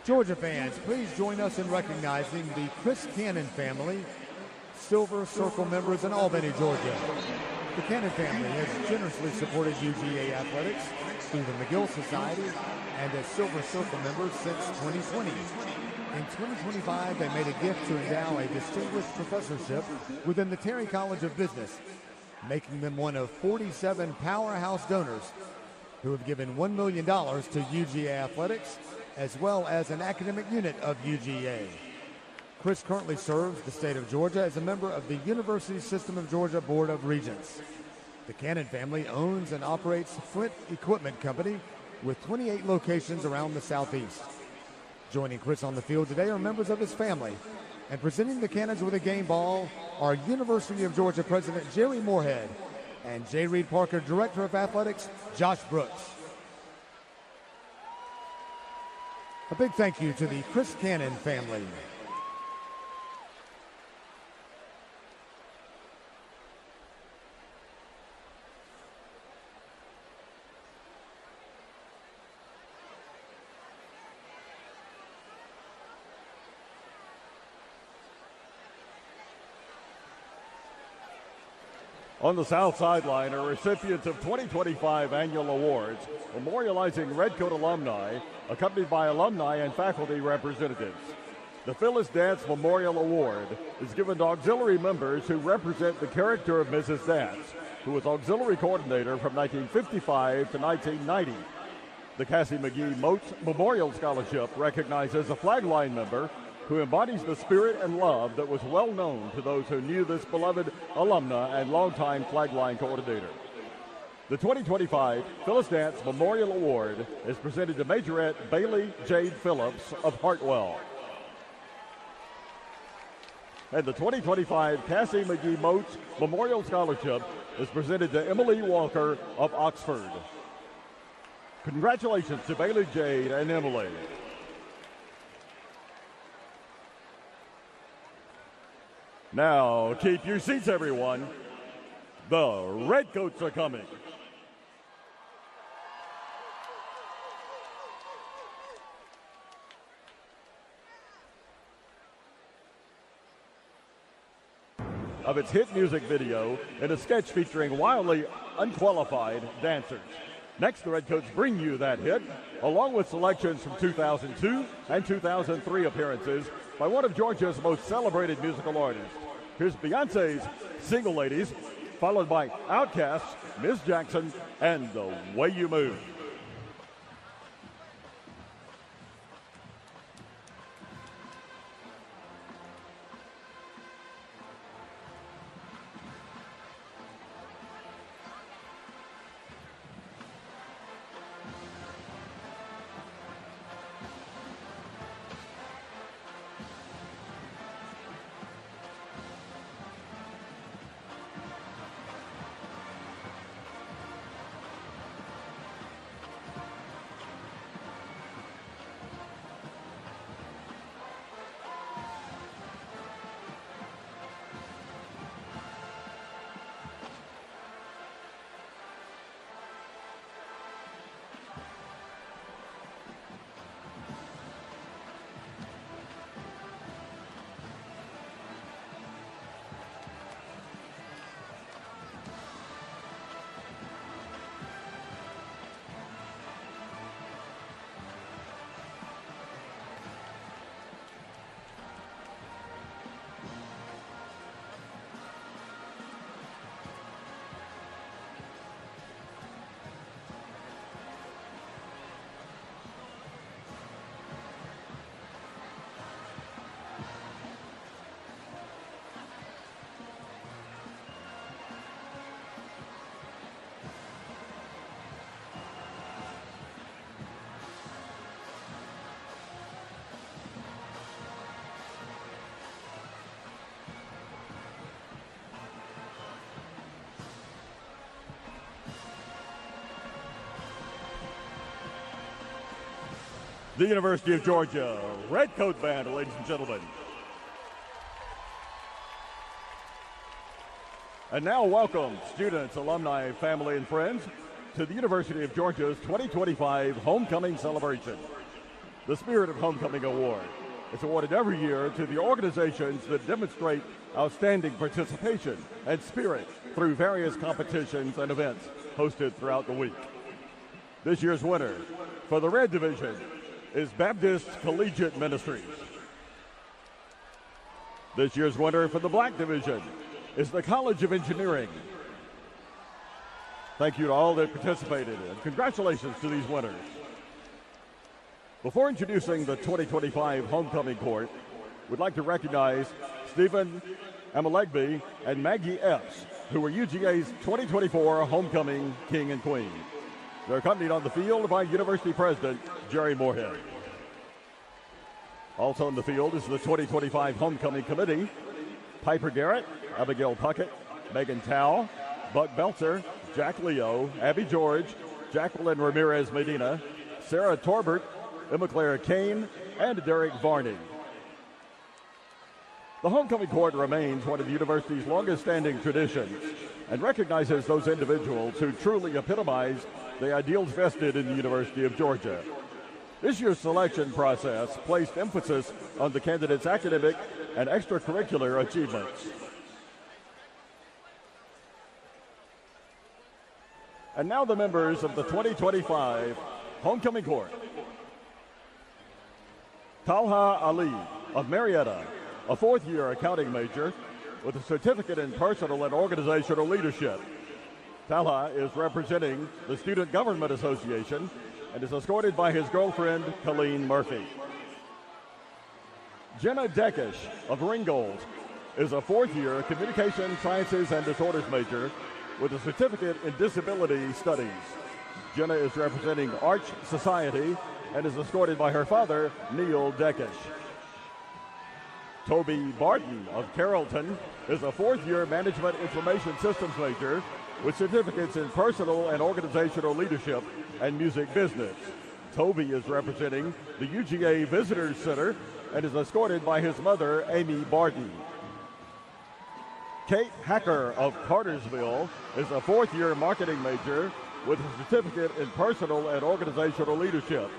Georgia fans, please join us in recognizing the Chris Cannon family, Silver Circle members in Albany, Georgia. The Cannon family has generously supported UGA athletics through the McGill Society and as Silver Circle members since 2020. In 2025, they made a gift to endow a distinguished professorship within the Terry College of Business, making them one of 47 powerhouse donors who have given $1 million to UGA athletics as well as an academic unit of UGA. Chris currently serves the state of Georgia as a member of the University System of Georgia Board of Regents. The Cannon family owns and operates Flint Equipment Company with 28 locations around the Southeast. Joining Chris on the field today are members of his family, and presenting the Cannons with a game ball are University of Georgia President Jerry Moorhead and J. Reed Parker Director of Athletics Josh Brooks. A big thank you to the Chris Cannon family. On the south sideline are recipients of 2025 annual awards, memorializing Redcoat alumni, accompanied by alumni and faculty representatives. The Phyllis Dance Memorial Award is given to auxiliary members who represent the character of Mrs. Dance, who was auxiliary coordinator from 1955 to 1990. The Cassie McGee Moats Memorial Scholarship recognizes a flagline member who embodies the spirit and love that was well known to those who knew this beloved alumna and longtime flagline coordinator. The 2025 Phyllis Dance Memorial Award is presented to Majorette Bailey Jade Phillips of Hartwell. And the 2025 Cassie McGee Moats Memorial Scholarship is presented to Emily Walker of Oxford. Congratulations to Bailey Jade and Emily. Now, keep your seats, everyone. The Redcoats are coming. of its hit music video in a sketch featuring wildly unqualified dancers. Next, the Redcoats bring you that hit, along with selections from 2002 and 2003 appearances by one of Georgia's most celebrated musical artists. Here's Beyonce's Single Ladies, followed by Outkast's Miss Jackson and The Way You Move. The University of Georgia Redcoat Band, ladies and gentlemen. And now welcome students, alumni, family, and friends to the University of Georgia's 2025 Homecoming Celebration. The Spirit of Homecoming Award is awarded every year to the organizations that demonstrate outstanding participation and spirit through various competitions and events hosted throughout the week. This year's winner for the Red Division is Baptist Collegiate Ministries. This year's winner for the Black Division is the College of Engineering. Thank you to all that participated, and congratulations to these winners. Before introducing the 2025 Homecoming Court, we'd like to recognize Stephen Amalegbe and Maggie Epps, who were UGA's 2024 Homecoming King and Queen. They're accompanied on the field by University President Jerry Moorhead. Also in the field is the 2025 Homecoming Committee: Piper Garrett, Abigail Puckett, Megan Tao, Buck Belzer, Jack Leo, Abby George, Jacqueline Ramirez Medina, Sarah Torbert, Emma Claire Kane, and Derek Varney. The Homecoming Court remains one of the university's longest-standing traditions and recognizes those individuals who truly epitomize the ideals vested in the University of Georgia. This year's selection process placed emphasis on the candidates' academic and extracurricular achievements. And now the members of the 2025 Homecoming Court. Talha Ali of Marietta, a fourth-year accounting major with a certificate in personal and organizational leadership. Talha is representing the Student Government Association and is escorted by his girlfriend, Colleen Murphy. Jenna Deckish of Ringgold is a fourth-year Communication Sciences and Disorders major with a certificate in Disability Studies. Jenna is representing Arch Society and is escorted by her father, Neil Deckish. Toby Barton of Carrollton is a fourth-year Management Information Systems major with certificates in Personal and Organizational Leadership and Music Business. Toby is representing the UGA Visitors Center and is escorted by his mother, Amy Barton. Kate Hacker of Cartersville is a fourth-year marketing major with a certificate in Personal and Organizational Leadership.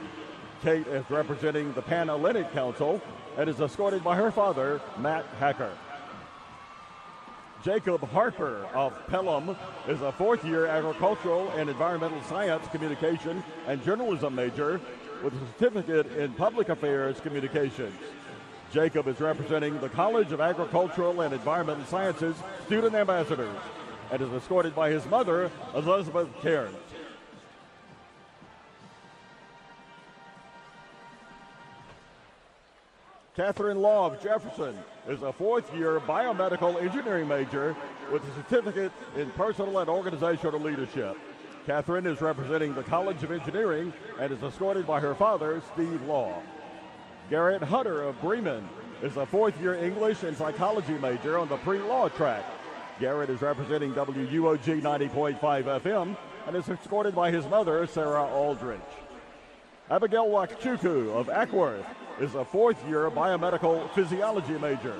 Kate is representing the Pan-Hellenic Council and is escorted by her father, Matt Hacker. Jacob Harper of Pelham is a fourth-year agricultural and environmental science communication and journalism major with a certificate in public affairs communications. Jacob is representing the College of Agricultural and Environmental Sciences Student Ambassadors and is escorted by his mother, Elizabeth Cairns. Catherine Law of Jefferson is a fourth-year biomedical engineering major with a certificate in personal and organizational leadership. Catherine is representing the College of Engineering and is escorted by her father, Steve Law. Garrett Hutter of Bremen is a fourth-year English and psychology major on the pre-law track. Garrett is representing WUOG 90.5 FM and is escorted by his mother, Sarah Aldrich. Abigail Wakchuku of Ackworth is a fourth-year biomedical physiology major.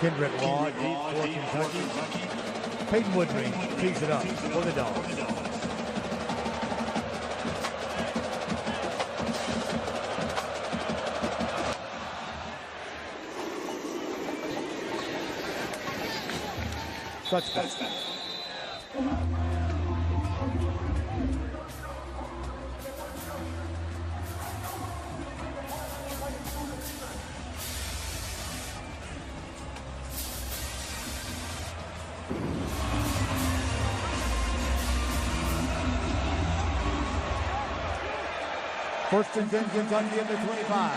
Kendrick Law deep for Kentucky. Peyton Woodring tees it up for the Dogs. Touchdown. First and 10, Kentucky at the 25.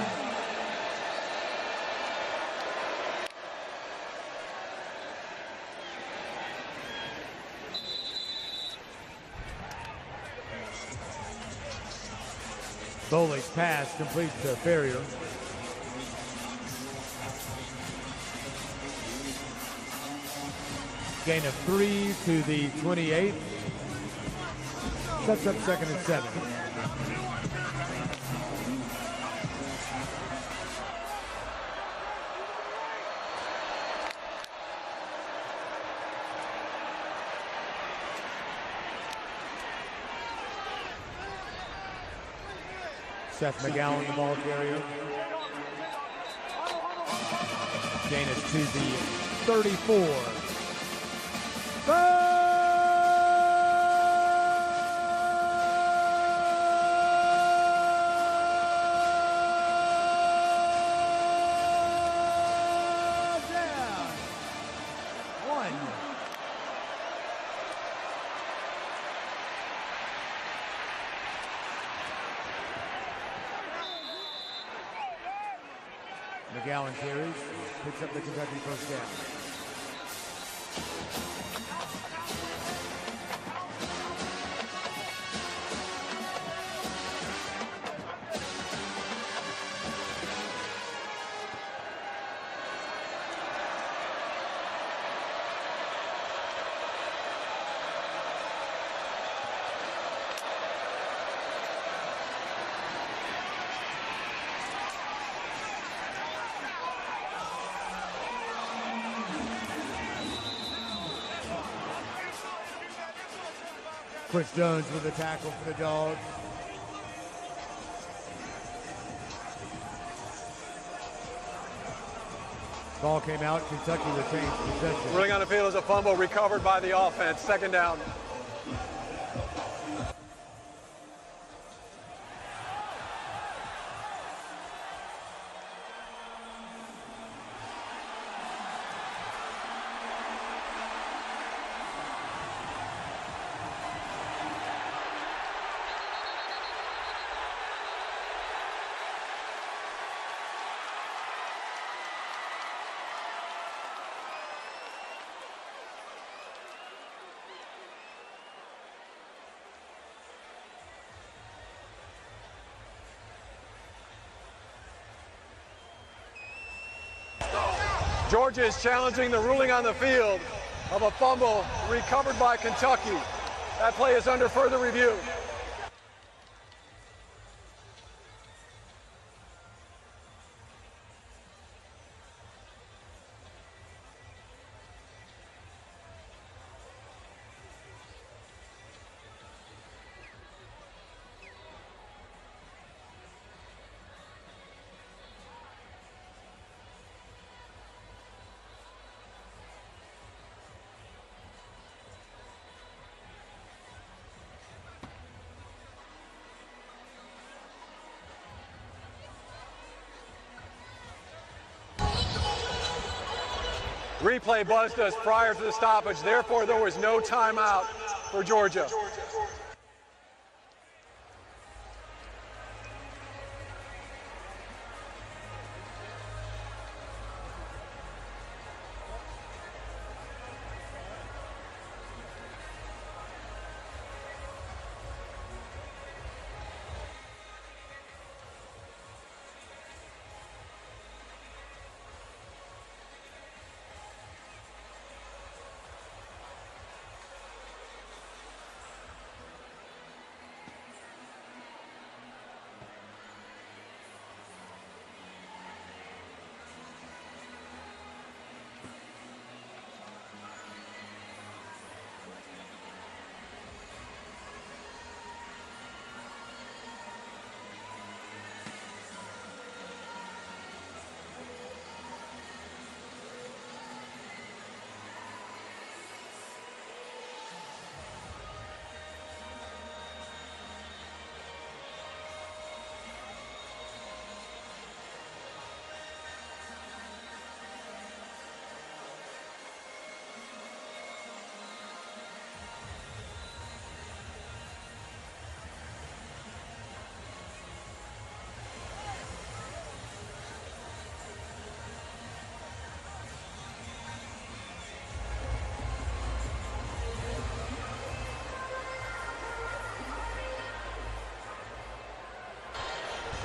Bowley's pass complete to Ferrier. Gain of 3 to the 28. Sets up 2nd and 7. Seth McGowan, the ball carrier. Gain is to the 34. McGowan carries, picks up the Kentucky first down. Chris Jones with the tackle for the Dogs. Ball came out. Kentucky retains possession. Running on the field is a fumble recovered by the offense. 2nd down. Georgia is challenging the ruling on the field of a fumble recovered by Kentucky. That play is under further review. Replay buzzed us prior to the stoppage, therefore there was no timeout for Georgia.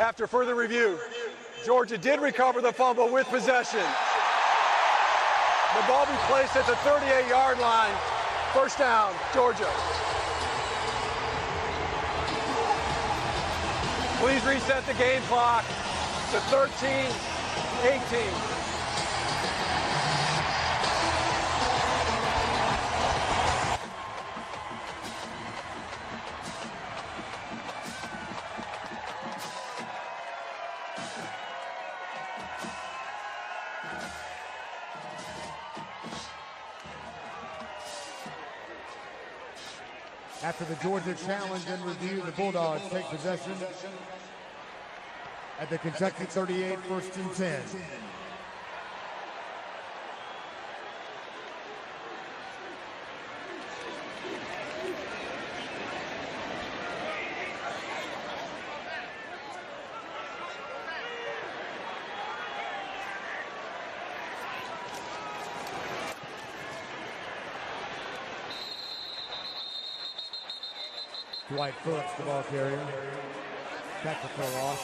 After further review, Georgia did recover the fumble with possession. The ball be placed at the 38-yard line. First down, Georgia. Please reset the game clock to 13-18. After the Georgia challenge and review, the Bulldogs take possession at the Kentucky 38, 1st and 10. Dwight Phillips, the ball carrier. Technical loss.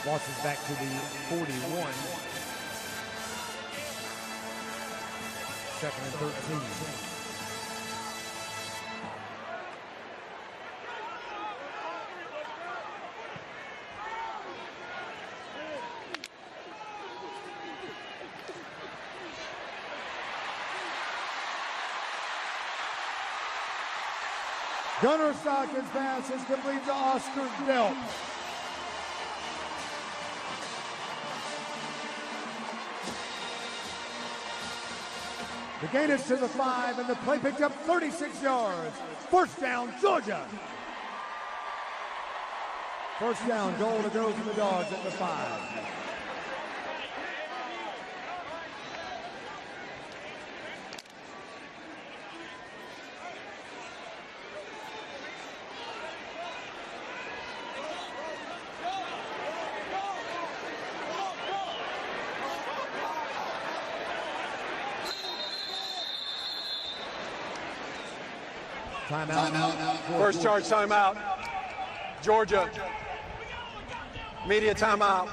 Losses back to the 41. 2nd and 13. Gunnar Stockton's pass is complete to Oscar Delp. The gain is to the 5, and the play picked up 36 yards. First down, Georgia. First down, goal to go for the Dogs at the 5. Timeout. First charge timeout. Georgia. Media timeout.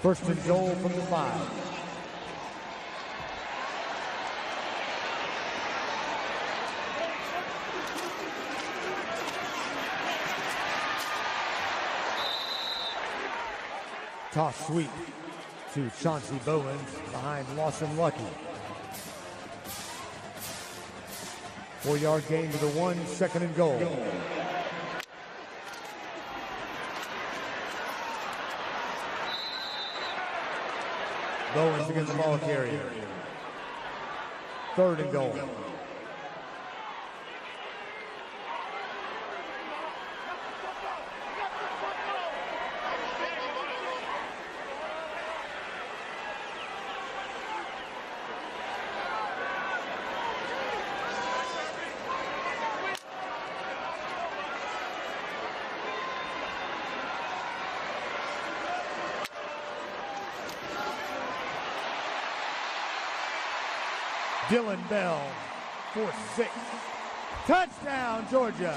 First and goal from the 5. Toss sweep to Chauncey Bowens behind Lawson Lucky. 4-yard gain to the 1, 2nd and goal. Bowens against the ball carrier. 3rd and goal. Dylan Bell for 6. Touchdown, Georgia.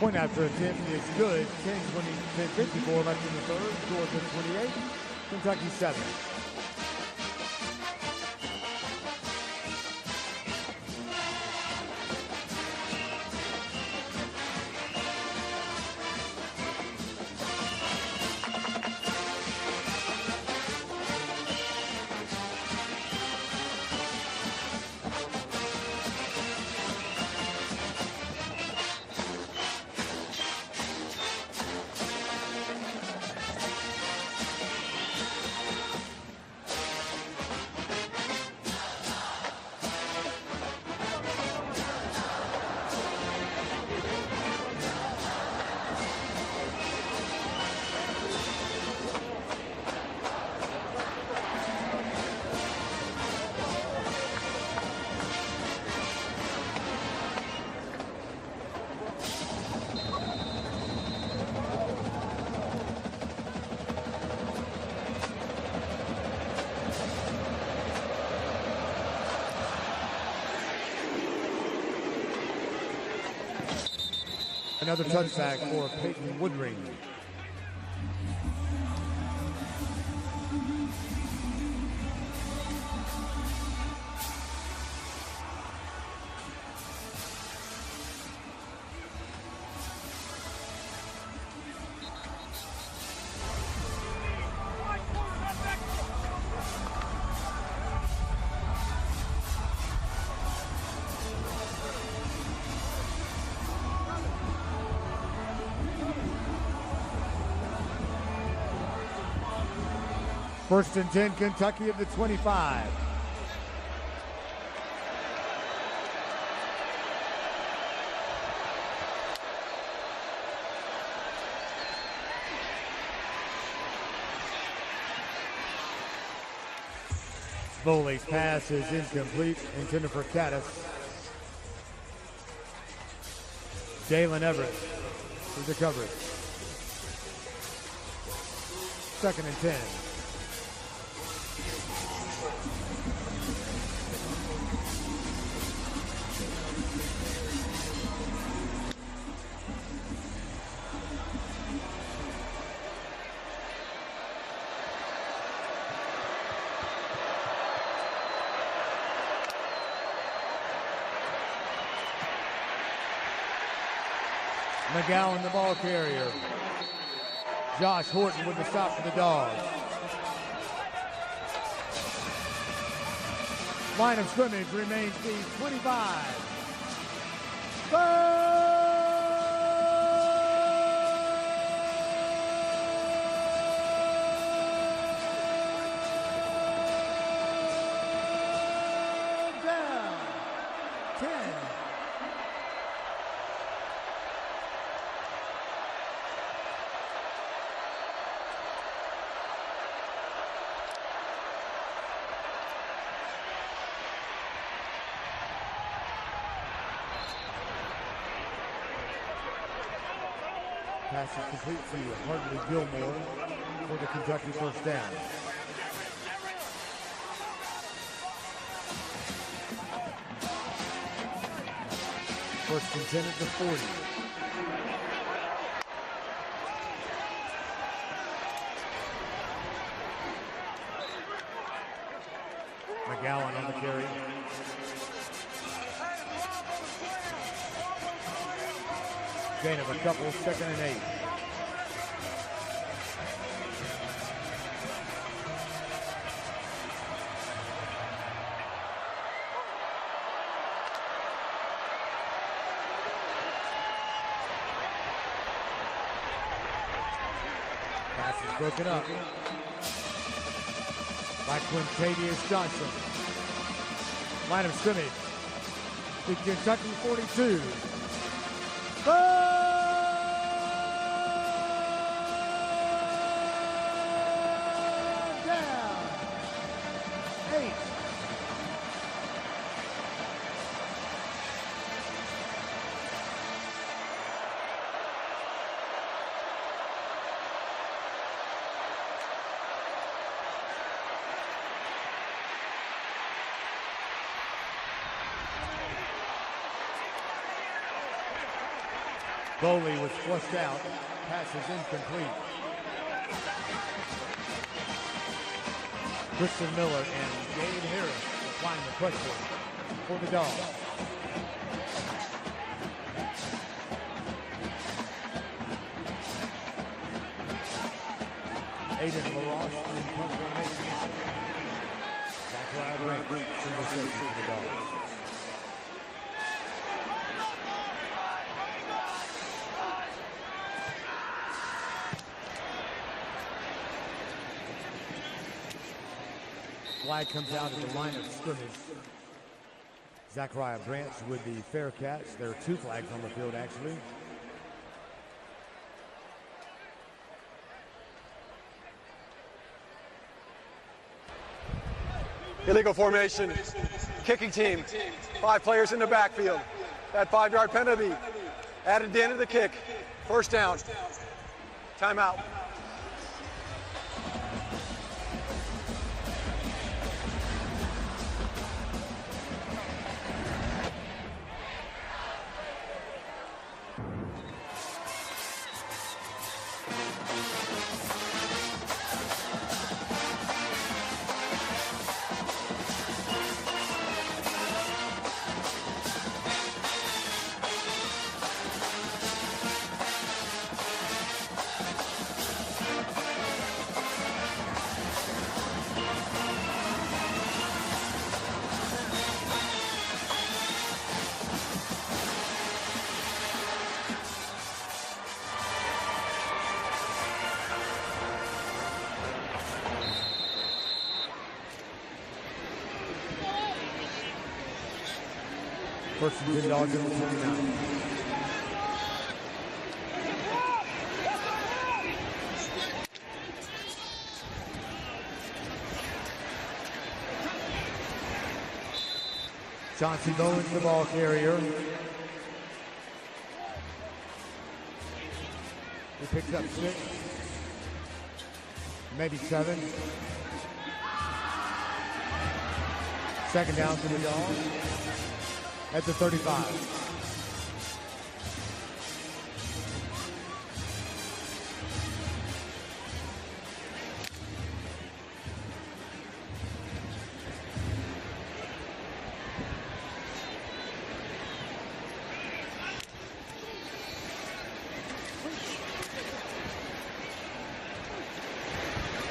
Point after attempt is good. 10-54 left in the third. Georgia 28, Kentucky 7. Another touchback for Peyton Woodring. First and 10, Kentucky of the 25. Foley's pass is incomplete, intended for Caddis. Dalen Everett with the coverage. Second and 10. McGowan, the ball carrier. Josh Horton with the stop for the Dogs. Line of scrimmage remains the 25. Third down. 10. Pass is complete to Hartley Gilmore for the Kentucky first down. First and 10 at the 40. McGowan on the carry. Gain of a couple, second and 8. Pass is broken up by Quintadius Johnson. Line of scrimmage. The Kentucky 42. Goalie was flushed out. Pass is incomplete. Christian Miller and Gabe Harris applying the pressure for the Dogs. Aiden LaRoche in confirmation. Zachariah Brent, single safety for the Dogs. Flag comes out at the line of scrimmage. Zachariah Branch with the fair catch. There are 2 flags on the field, actually. Illegal formation. Kicking team. 5 players in the backfield. That 5-yard penalty added at the end of the kick. First down. Timeout. First and 10 yards at the 29. Chauncey Bowens, the ball carrier. He picks up 6, maybe 7. Second down for the Dogs at the 35.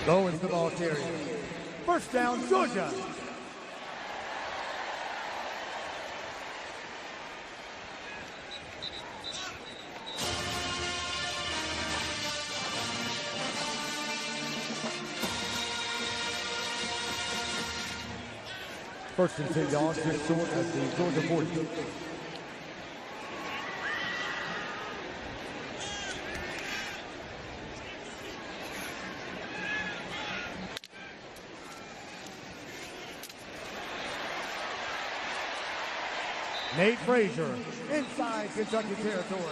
Bowens, the ball carrier. First down, Georgia. First and 10 yards, just short of the Georgia 40. Nate Frazier, inside Kentucky territory.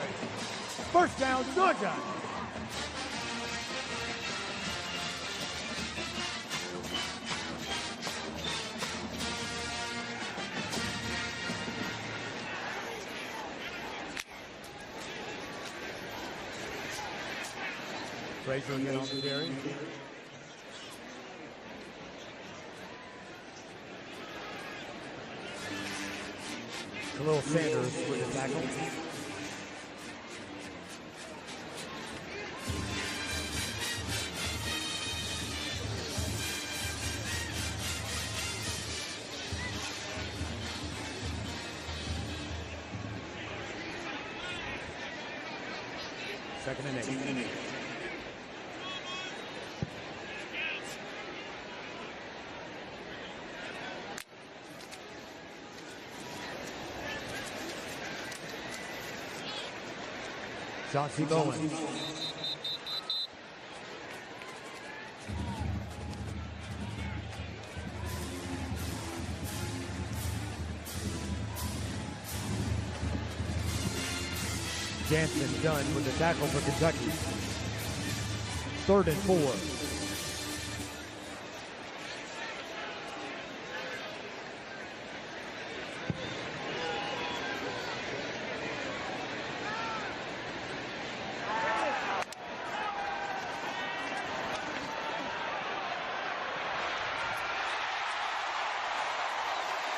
First down, Georgia. Frazier again on the carry. Khalil Sanders with the tackle. Second and 8. Chauncey Bowens. Jansen done with the tackle for Kentucky. 3rd and 4.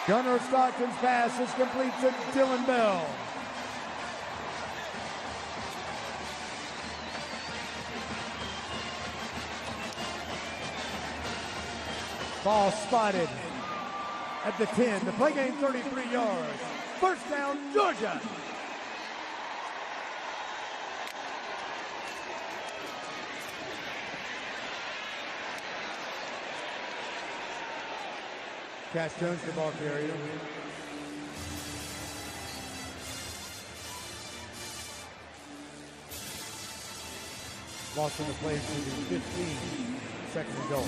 Gunnar Stockton's pass is complete to Dylan Bell. Ball spotted at the 10. The play game 33 yards. First down, Georgia. Cash Jones, the ball carrier. Loss on the play to the 15. Second and goal.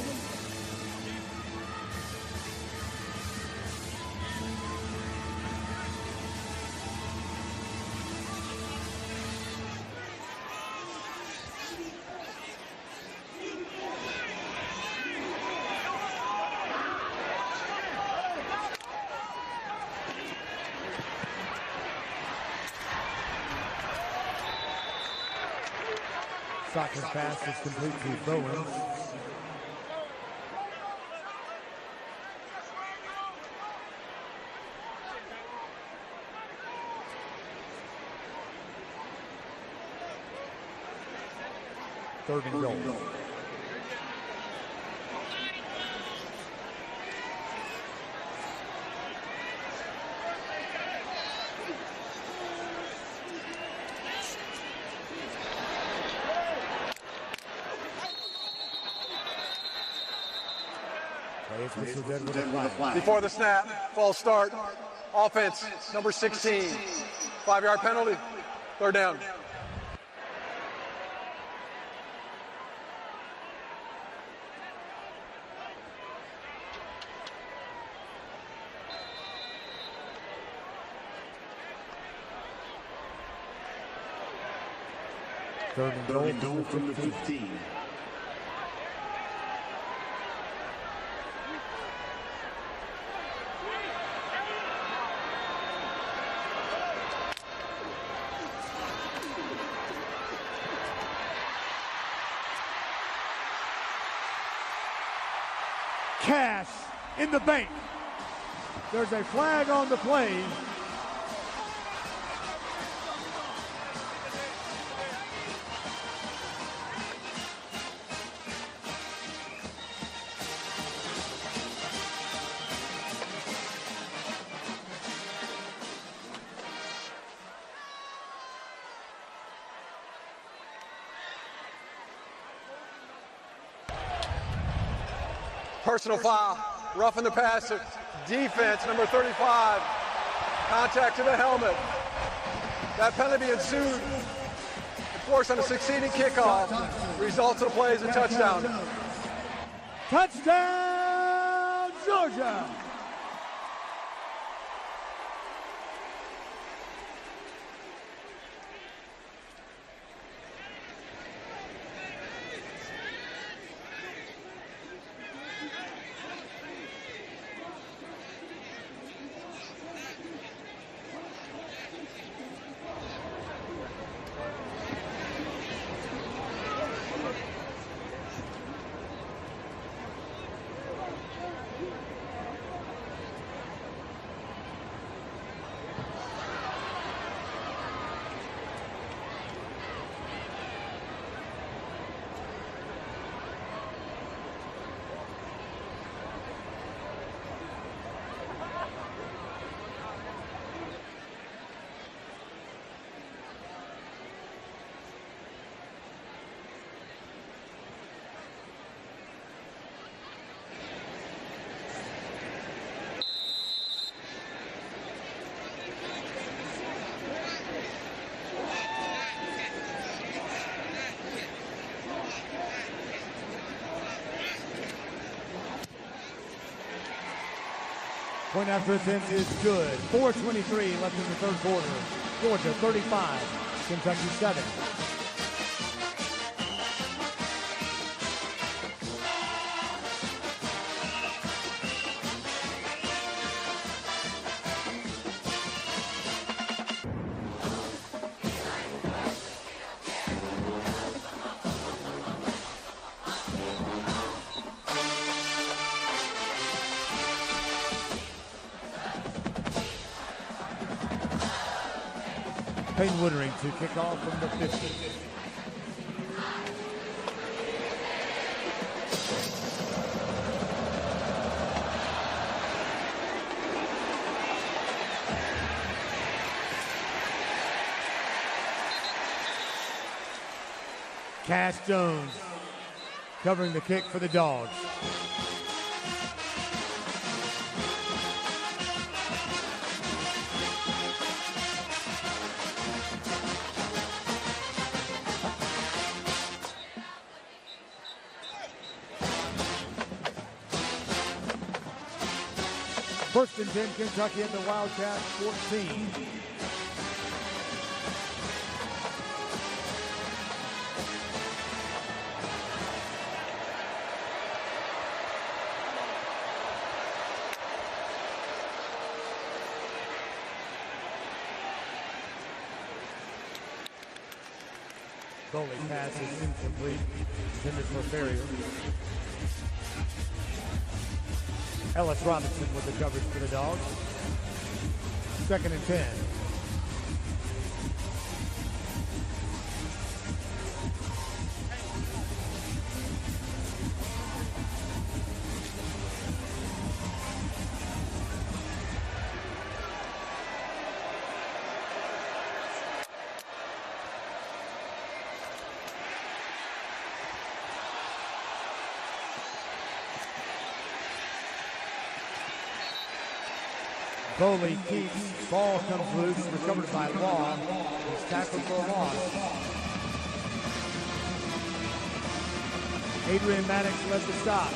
Stockton's pass is complete to Bowen. Third and goal. Before the snap, false start, offense, number 16, 5-yard penalty, third down. Third and goal from the 15. Cash in the bank. There's a flag on the play. Personal foul, roughing the passer, defense, number 35, contact to the helmet. That penalty ensued. Enforced on a succeeding kickoff. Results of the play is a touchdown. Touchdown, Georgia! Point after attempt is good. 4:23 left in the third quarter. Georgia 35, Kentucky 7. Peyton Woodring to kick off from the 50. Cass Jones covering the kick for the Dogs. First and 10, Kentucky at the Wildcats 14. Foley pass is incomplete, intended for Ferrier. Ellis Robinson with the coverage for the Dogs. Second and 10. Foley keeps, ball comes loose, recovered by Long. He's tackled for a loss. Adrian Maddox led the stop.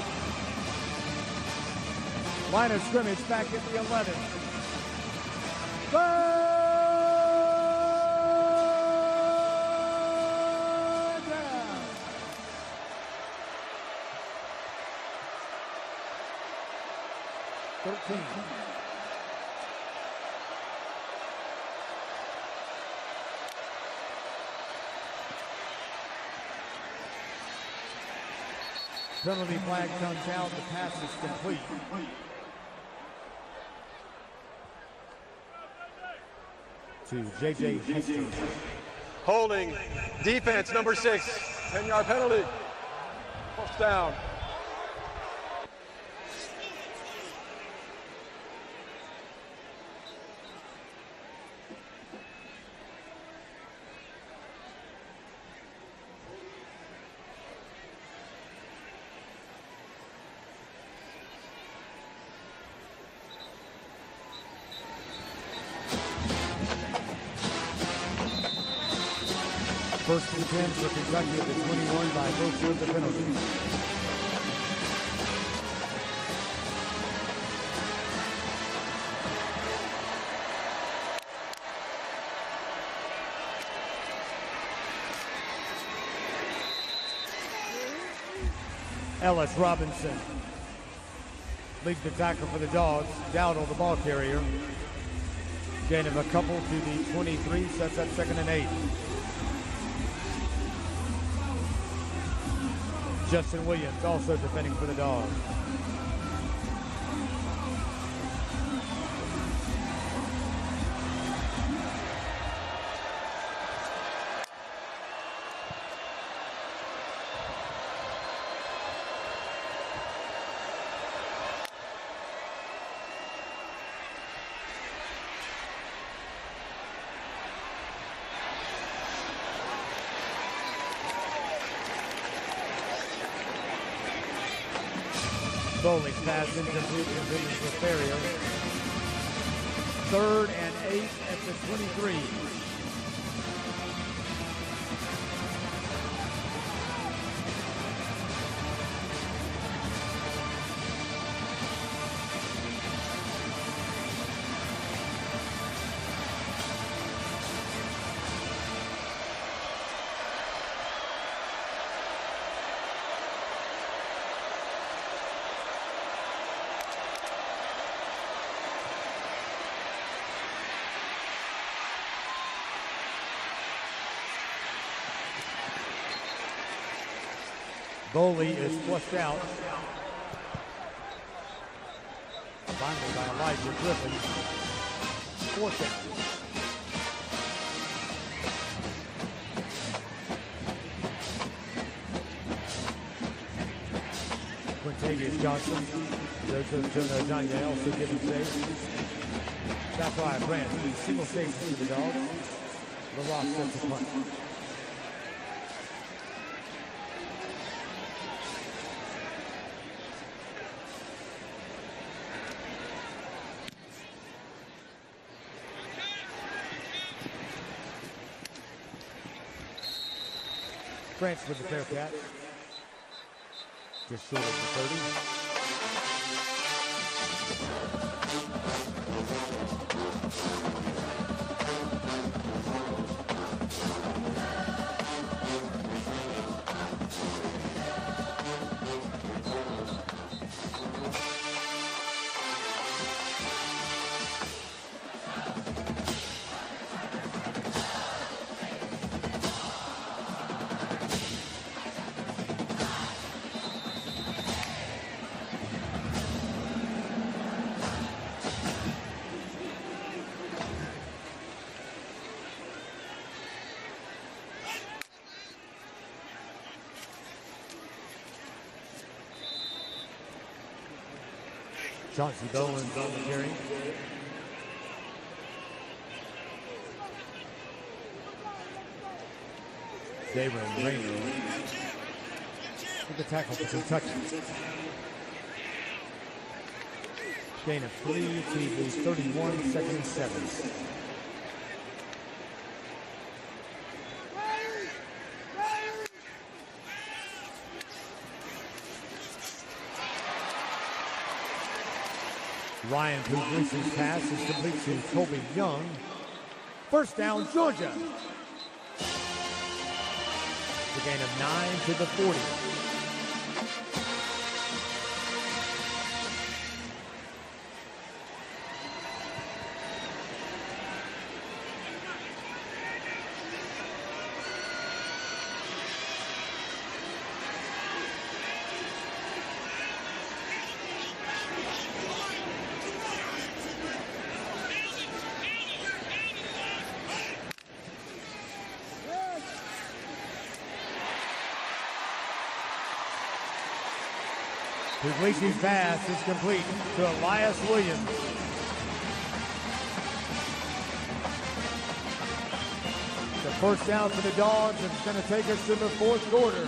Line of scrimmage back at the 11. Third down. Penalty flag comes out. The pass is complete. To J.J. Hastings. Holding, defense, number 6. 10-yard penalty. First down. First and 10 for Kentucky at the 21 by both with the penalty. Ellis Robinson leads the tackle for the Dogs. Dowdle, the ball carrier. Gain of a couple to the 23, sets up second and 8. Justin Williams also defending for the Dogs. Foley's pass incomplete, intended for Ferrier. Third and 8 at the 23. Foley is flushed out. Finally by Elijah Griffin. Fourth down. Quintavious Johnson. Joseph Johnny also given save. Zachariah Brandt, single safety for the Dogs. LaRock sets a punt. Branch with the fair catch. Just short of the 30. Chauncey Bowens on the carry. David Rayner with the tackle for Kentucky. Gain of 3 to the 31, second and 7. Ryan Puglisi's pass is complete to Colby Young. First down, Georgia. The gain of 9 to the 40. Puglisi's pass is complete to Elias Williams. The first down for the Dogs. It's going to take us to the fourth quarter.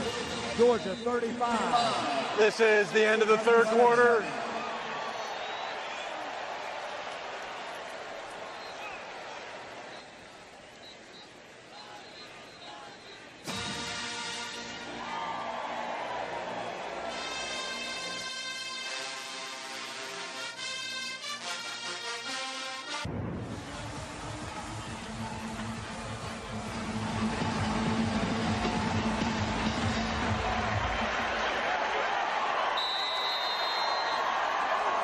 Georgia 35. This is the end of the third quarter.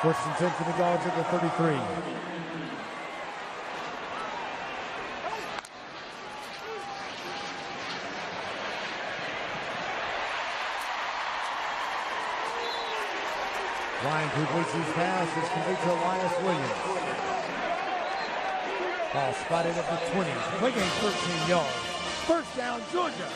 First and 10 for the Dogs at the 33. Ryan Puglisi's pass is complete to Elias Williams. Ball spotted at the 20. Play gain 13 yards. First down, Georgia.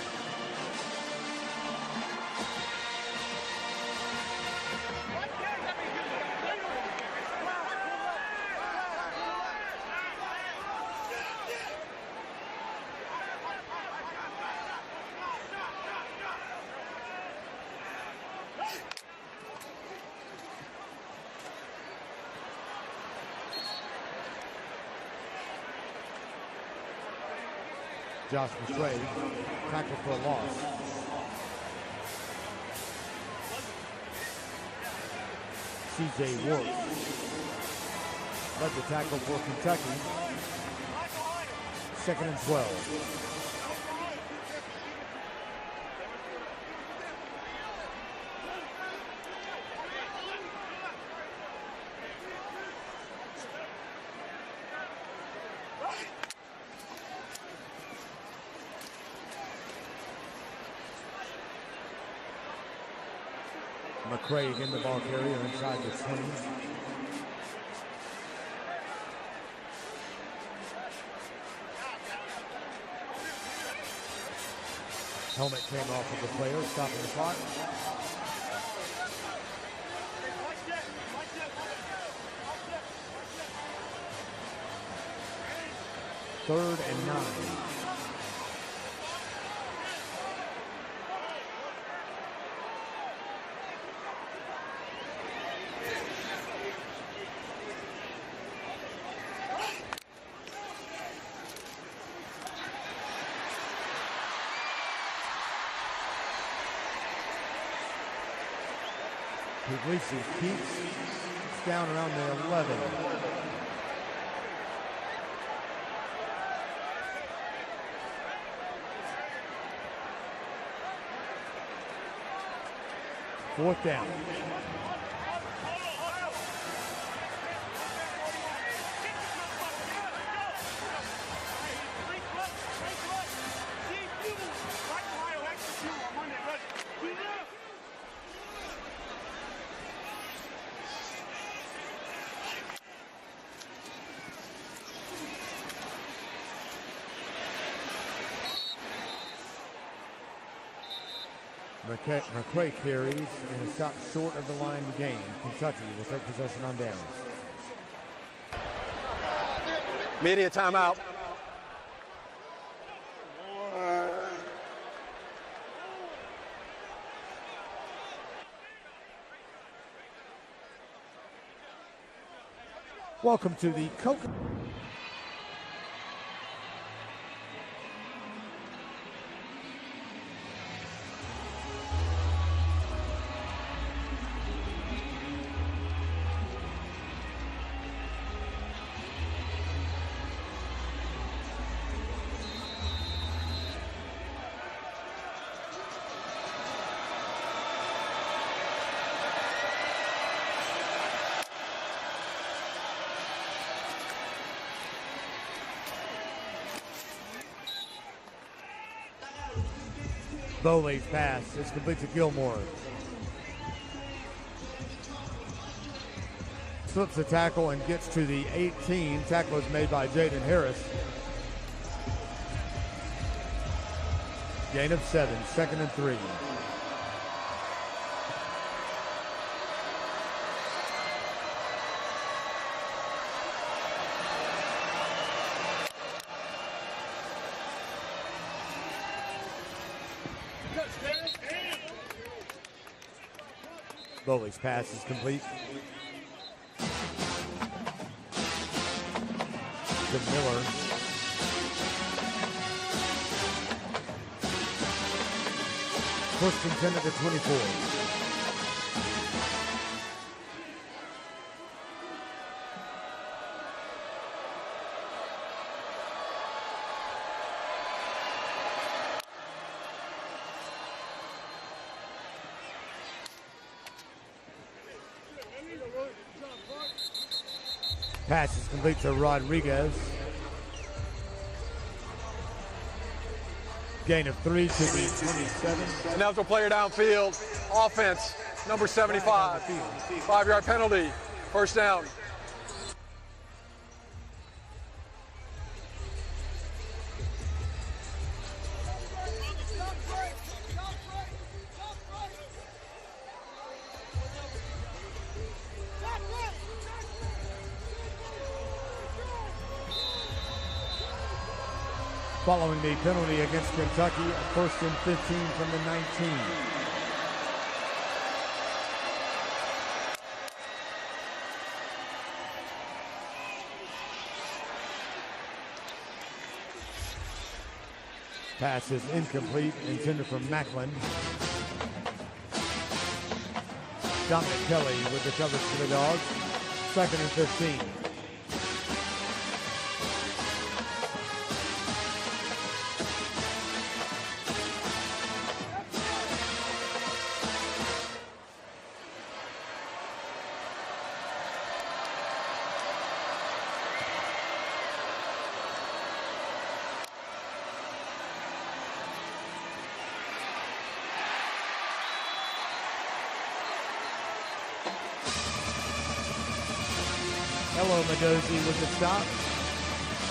Josh McRae, tackle for a loss. C.J. Ward led the tackle for Kentucky. Second and 12. McCraig in the ball carrier inside the 20. Helmet came off of the player, stopping the clock. 3rd and 9. Puglisi keeps down around the 11. Fourth down. McQuay carries and is shot short of the line to gain. Kentucky will take possession on downs. Media timeout. Welcome to the Coca. Bowley's pass is complete to Gilmore. Slips the tackle and gets to the 18. Tackle is made by Jaden Harris. Gain of 7, 2nd and 3. Bowley's pass is complete to Miller. First and 10 at the 24. Pass is complete to Rodriguez. Gain of 3 to the 27. And now to player downfield. Offense, number 75. 5-yard penalty. First down. Following the penalty against Kentucky, a 1st and 15 from the 19. Pass is incomplete, intended for Macklin. Dominic Kelly with the coverage for the Dogs. 2nd and 15. Hello, Mendoza with the stop.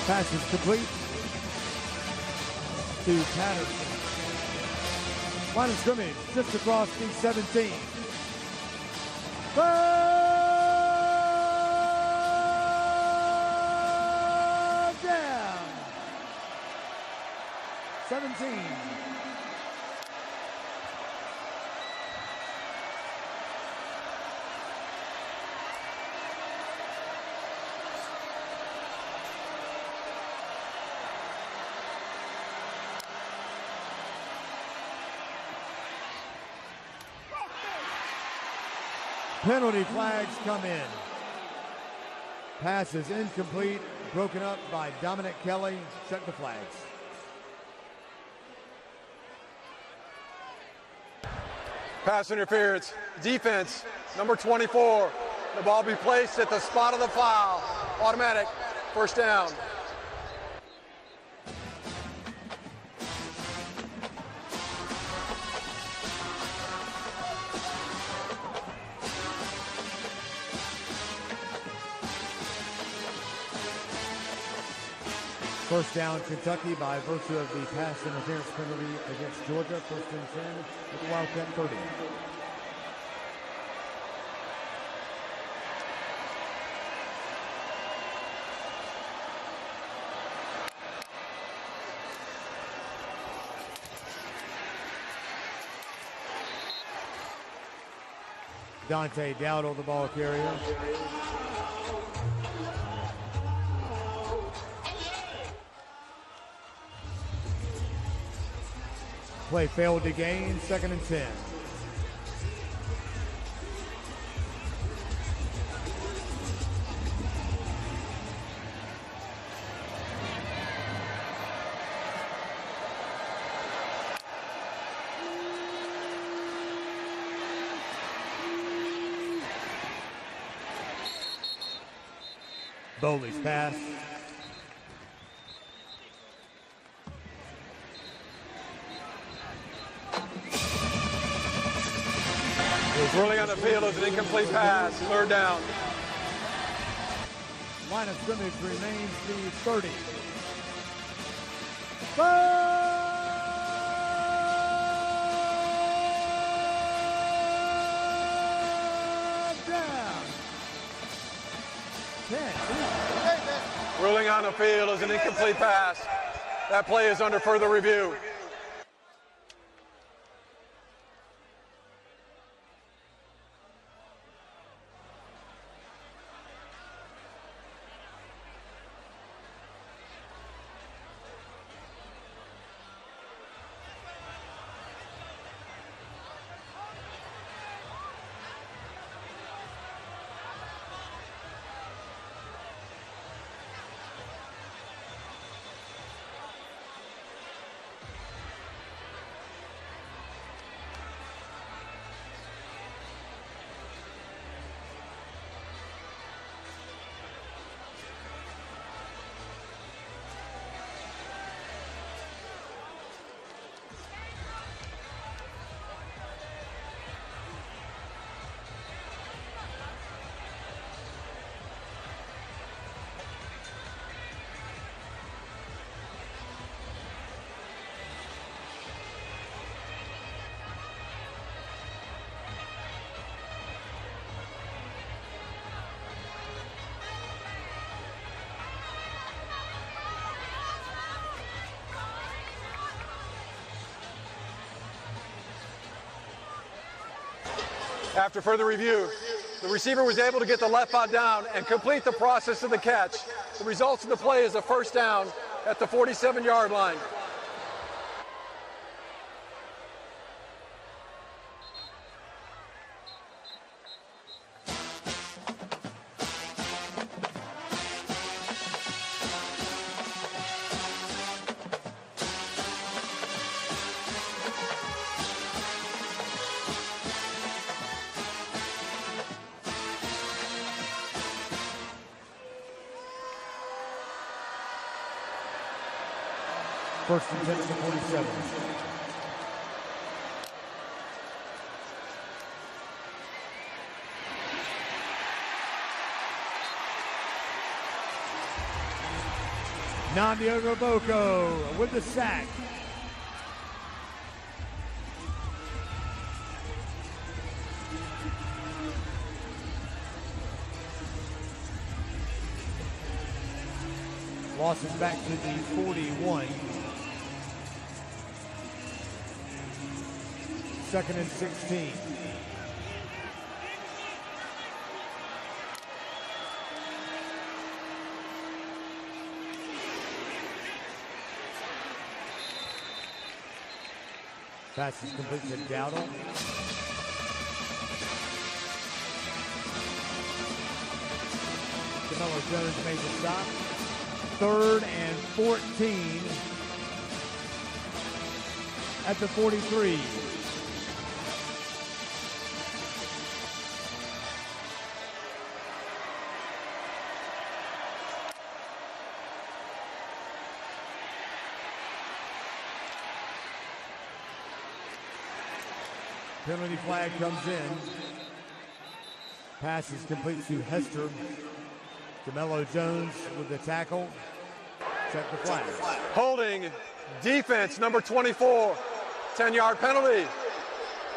Pass is complete to Patterson. Line of scrimmage just across the 17. Third down. 17. Penalty flags come in. Pass is incomplete, broken up by Dominic Kelly. Check the flags. Pass interference. Defense, number 24. The ball be placed at the spot of the foul. Automatic. First down. First down, Kentucky, by virtue of the pass interference penalty against Georgia. First and 10 at the Wildcat 30. Dante Dowdle, the ball carrier. Play failed to gain, 2nd and 10. Bowley's pass. Ruling on the field is an incomplete pass. Third down. Line of scrimmage remains the 30. Down. 10. Ruling on the field is an incomplete pass. That play is under further review. After further review, the receiver was able to get the left foot down and complete the process of the catch. The results of the play is a first down at the 47-yard line. First and 10 to 47. Namdi Boko with the sack. Losses back to the 41. 2nd and 16. Pass is complete to Dowdle. DeMello Jones made the stop. 3rd and 14 at the 43. Penalty flag comes in. Pass is complete to Hester. DeMello Jones with the tackle. Check the flag. Holding defense number 24. 10-yard penalty.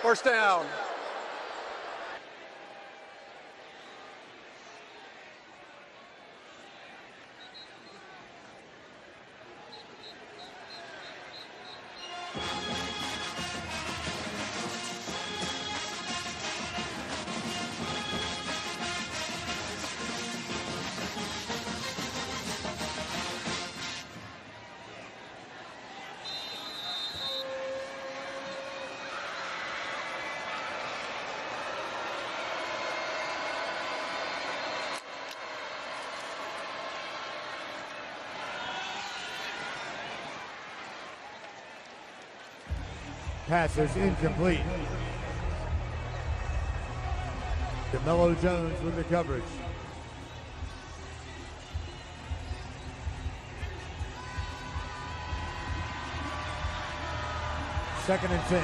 First down. Pass is incomplete. DeMello Jones with the coverage. Second and 10.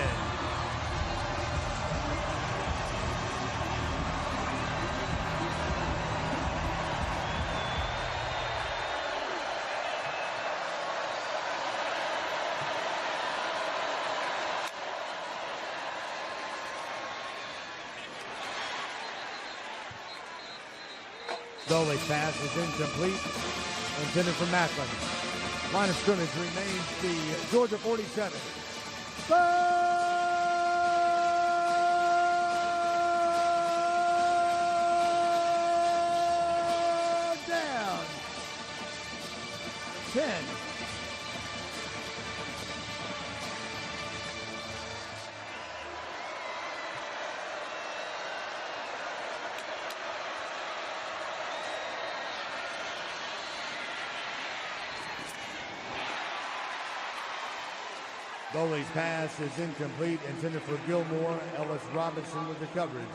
Dolly's pass is incomplete. Intended for Macklin. Line of scrimmage remains the Georgia 47. Third down. 10. Bowley's pass is incomplete, intended for Gilmore. Ellis Robinson with the coverage.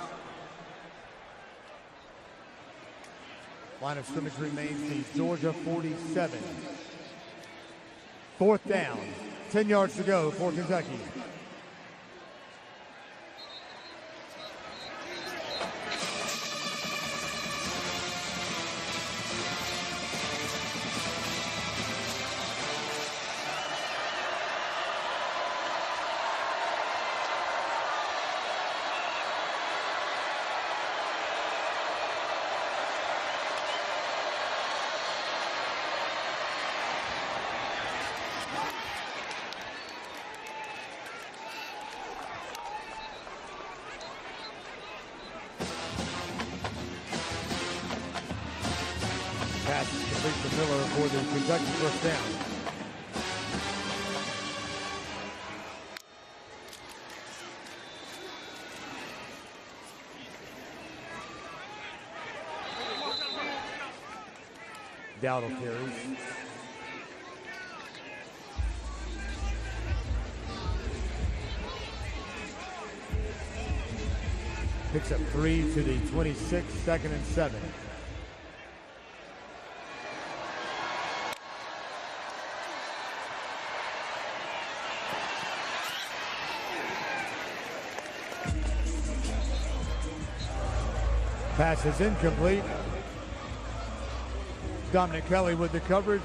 Line of scrimmage remains the Georgia 47. 4th down, 10 yards to go for Kentucky. Pass is complete to Miller for the Kentucky first down. Dowdle carries. Picks up 3 to the 26, 2nd and 7. Pass is incomplete. Dominic Kelly with the coverage.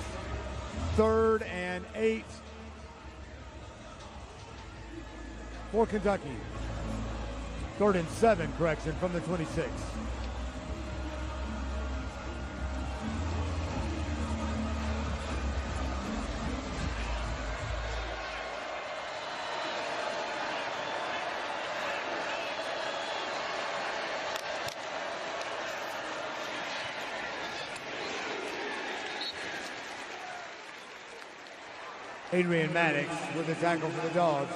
3rd and 8 for Kentucky. 3rd and 7, correction, from the 26. Adrian Maddox with the tackle for the Dogs.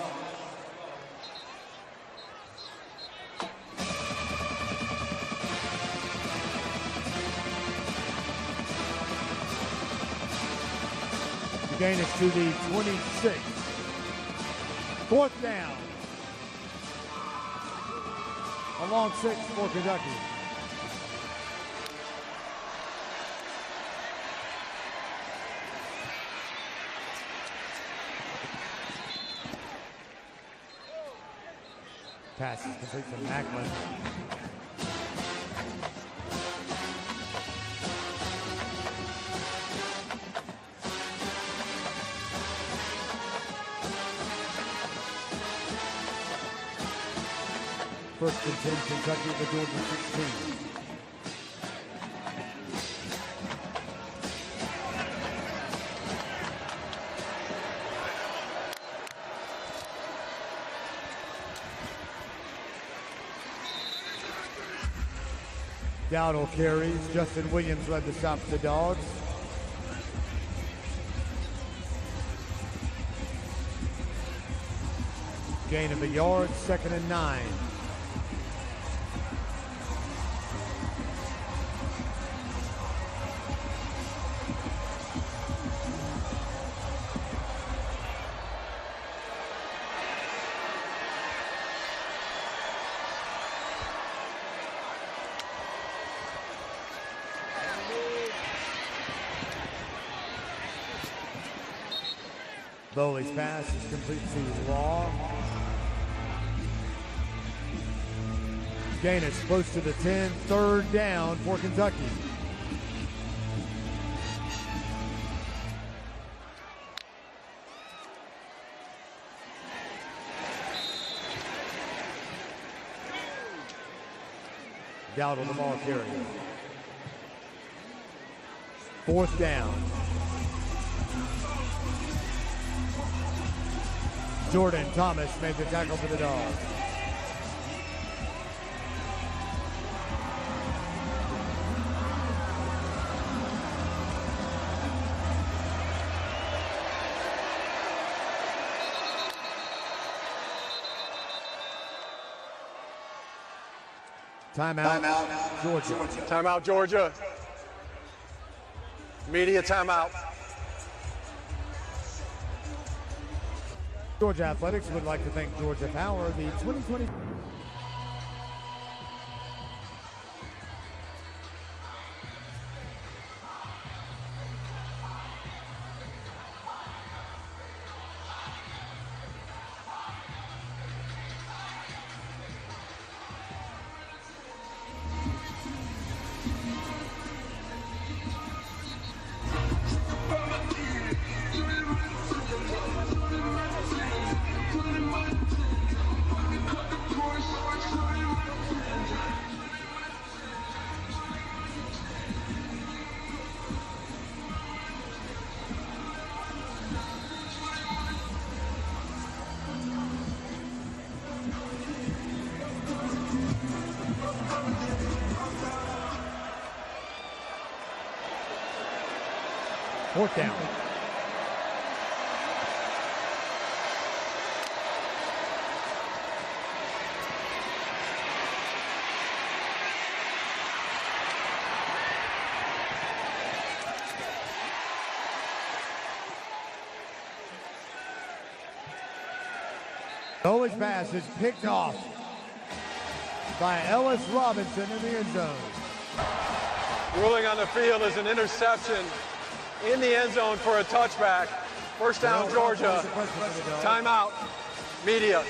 The gain is to the 26. Fourth down. A long 6 for Kentucky. Pass is complete to Macklin. First and 10, Kentucky at the Georgia 16. Dowdle carries. Justin Williams led the stop for the Dogs. Gain of a yard, 2nd and 9. Bowley's pass is complete to Law. Gain is close to the 10. 3rd down for Kentucky. Dowdle the ball carrier. 4th down. Jordan Thomas made the tackle for the Dogs. Timeout, Georgia. Timeout, Georgia. Media timeout. Georgia Athletics would like to thank Georgia Power, the 2020. Fourth down. Bowley's pass is picked off by Ellis Robinson in the end zone. Ruling on the field is an interception in the end zone for a touchback. First down, Georgia. Timeout. Media.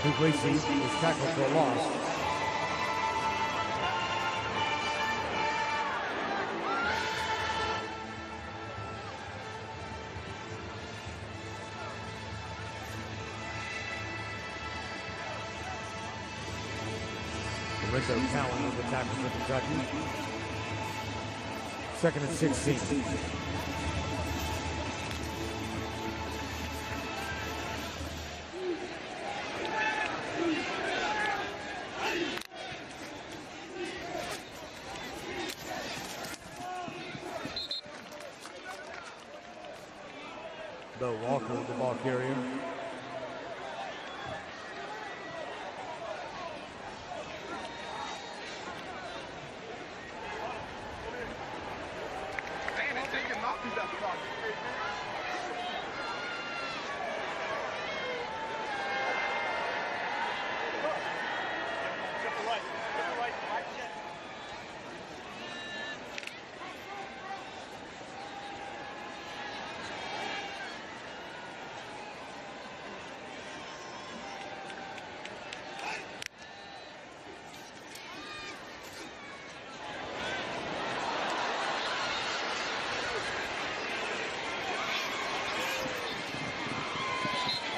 Puglisi is tackled for a loss. Lorenzo Cowan with the tackle for Kentucky. 2nd and 16. Bo Walker with the ball carrier.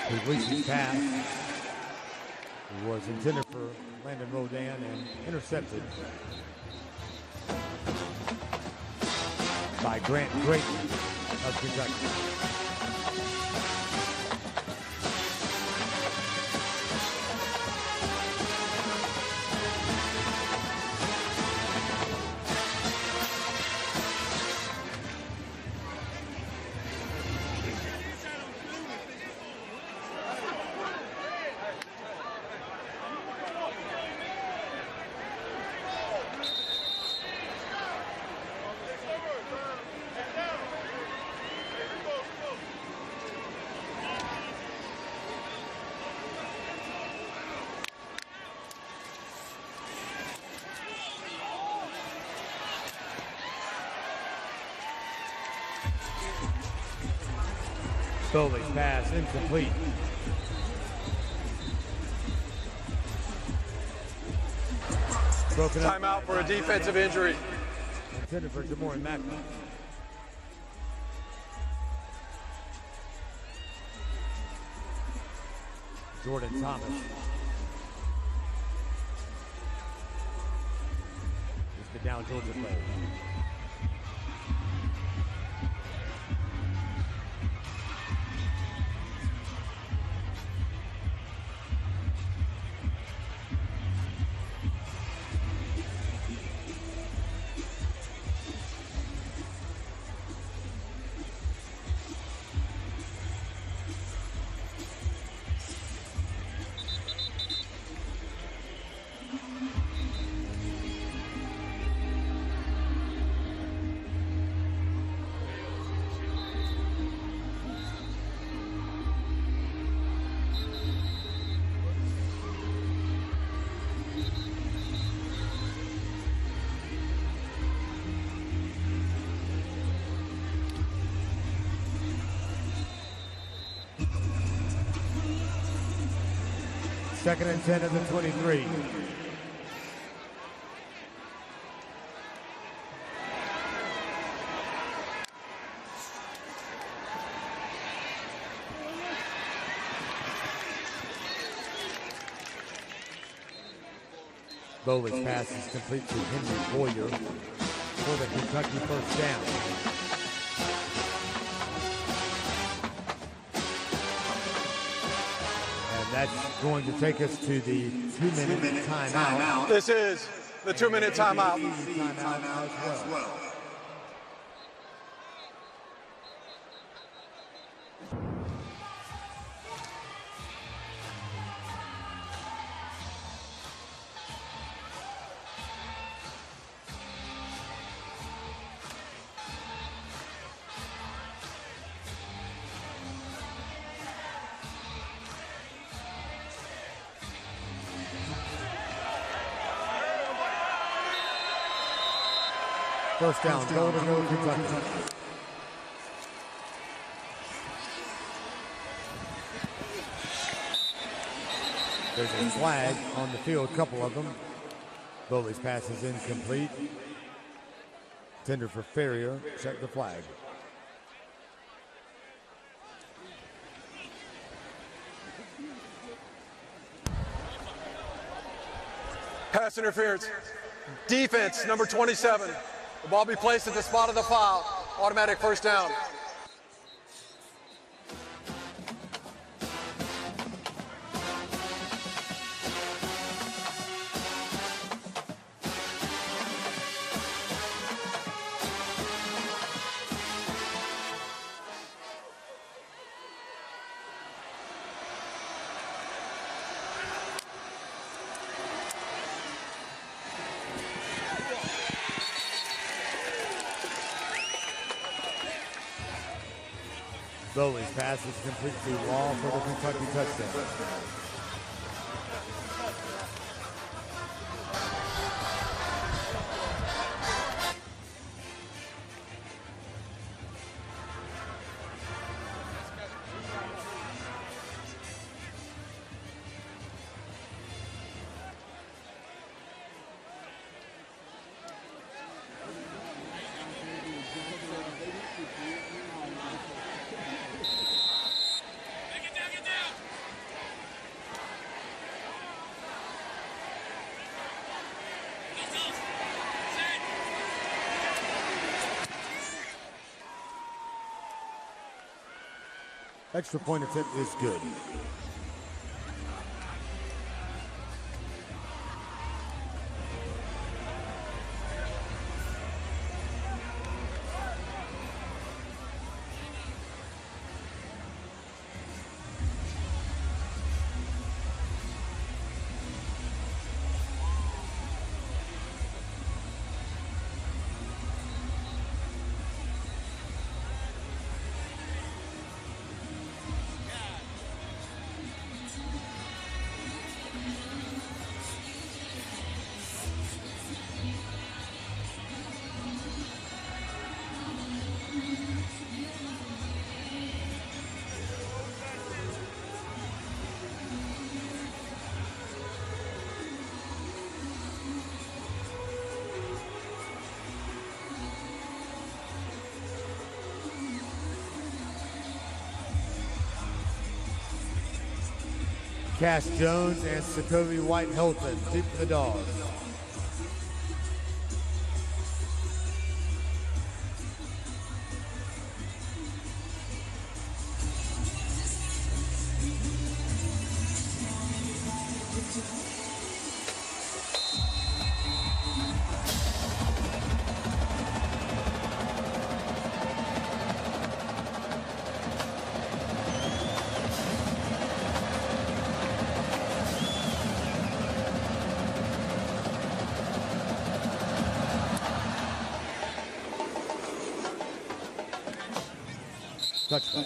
Puglisi's pass was intended for Landon Rodan and intercepted by Grant Drayton of Kentucky. Foley's pass incomplete. Broken up. Timeout for a defensive injury. Intended for Jamori Macklin. Jordan Thomas. It's the down Georgia play. Second and 10 at the 23. Bowley's pass is complete to Henry Boyer for the Kentucky first down. That's going to take us to the 2-minute timeout. This is the 2-minute timeout. Timeout as well. First down, Golden Road, Kentucky. There's a flag on the field, a couple of them. Bowley's pass is incomplete. Tender for Ferrier. Check the flag. Pass interference. Defense, number 27. The ball be placed at the spot of the foul. Automatic first down. Bowley's pass is complete to Wall for the Kentucky touchdown. Extra point attempt is good. Cass Jones and Sokovie White-Hilton, deep for the Dogs. Touchdown.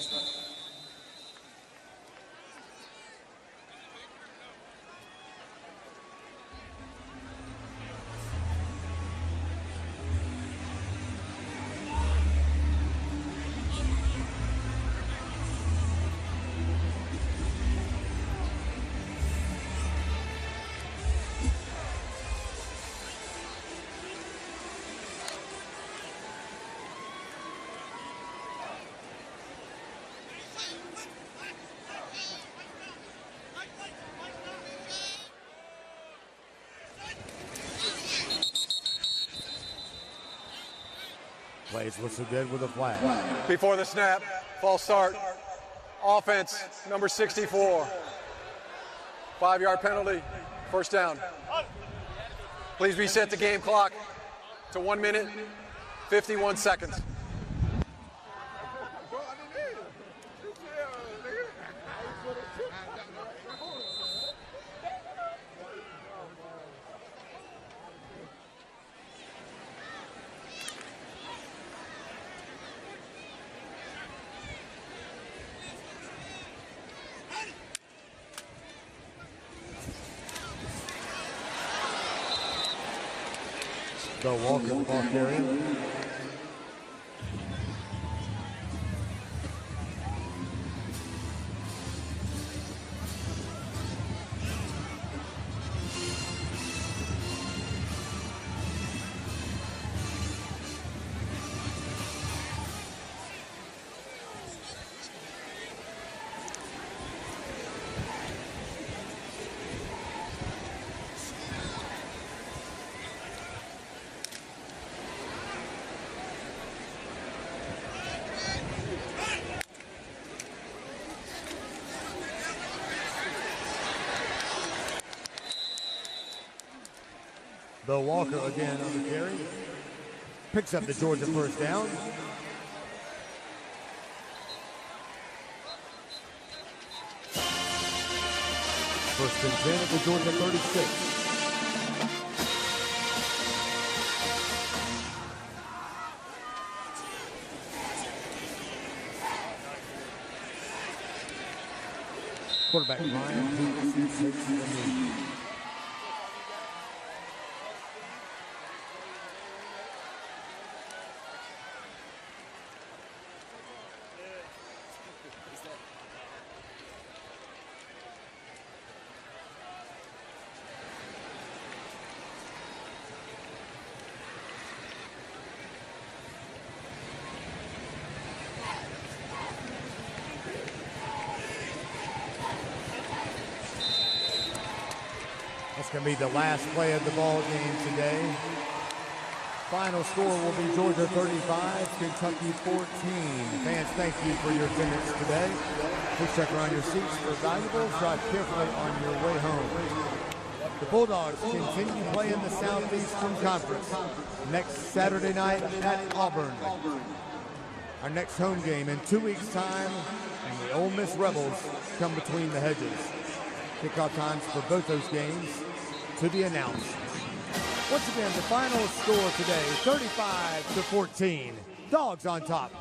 Plays whistle good with a flag. Before the snap, false start. Offense, number 64. 5-yard penalty, first down. Please reset the game clock to 1 minute, 51 seconds. Bill Walker, the ball carrier. Bo Walker again on the carry. Picks up the Georgia first down. First and 10 at the Georgia 36. Quarterback Ryan Peterson takes the lead. That's going to be the last play of the ball game today. Final score will be Georgia 35, Kentucky 14. Fans, thank you for your attendance today. Please check around your seats for valuables. Drive carefully on your way home. The Bulldogs continue playing the Southeastern Conference next Saturday night at Auburn. Our next home game in 2 weeks' time, and the Ole Miss Rebels come between the hedges. Kickoff times for both those games to be announced. Once again, the final score today, 35-14. Dogs on top.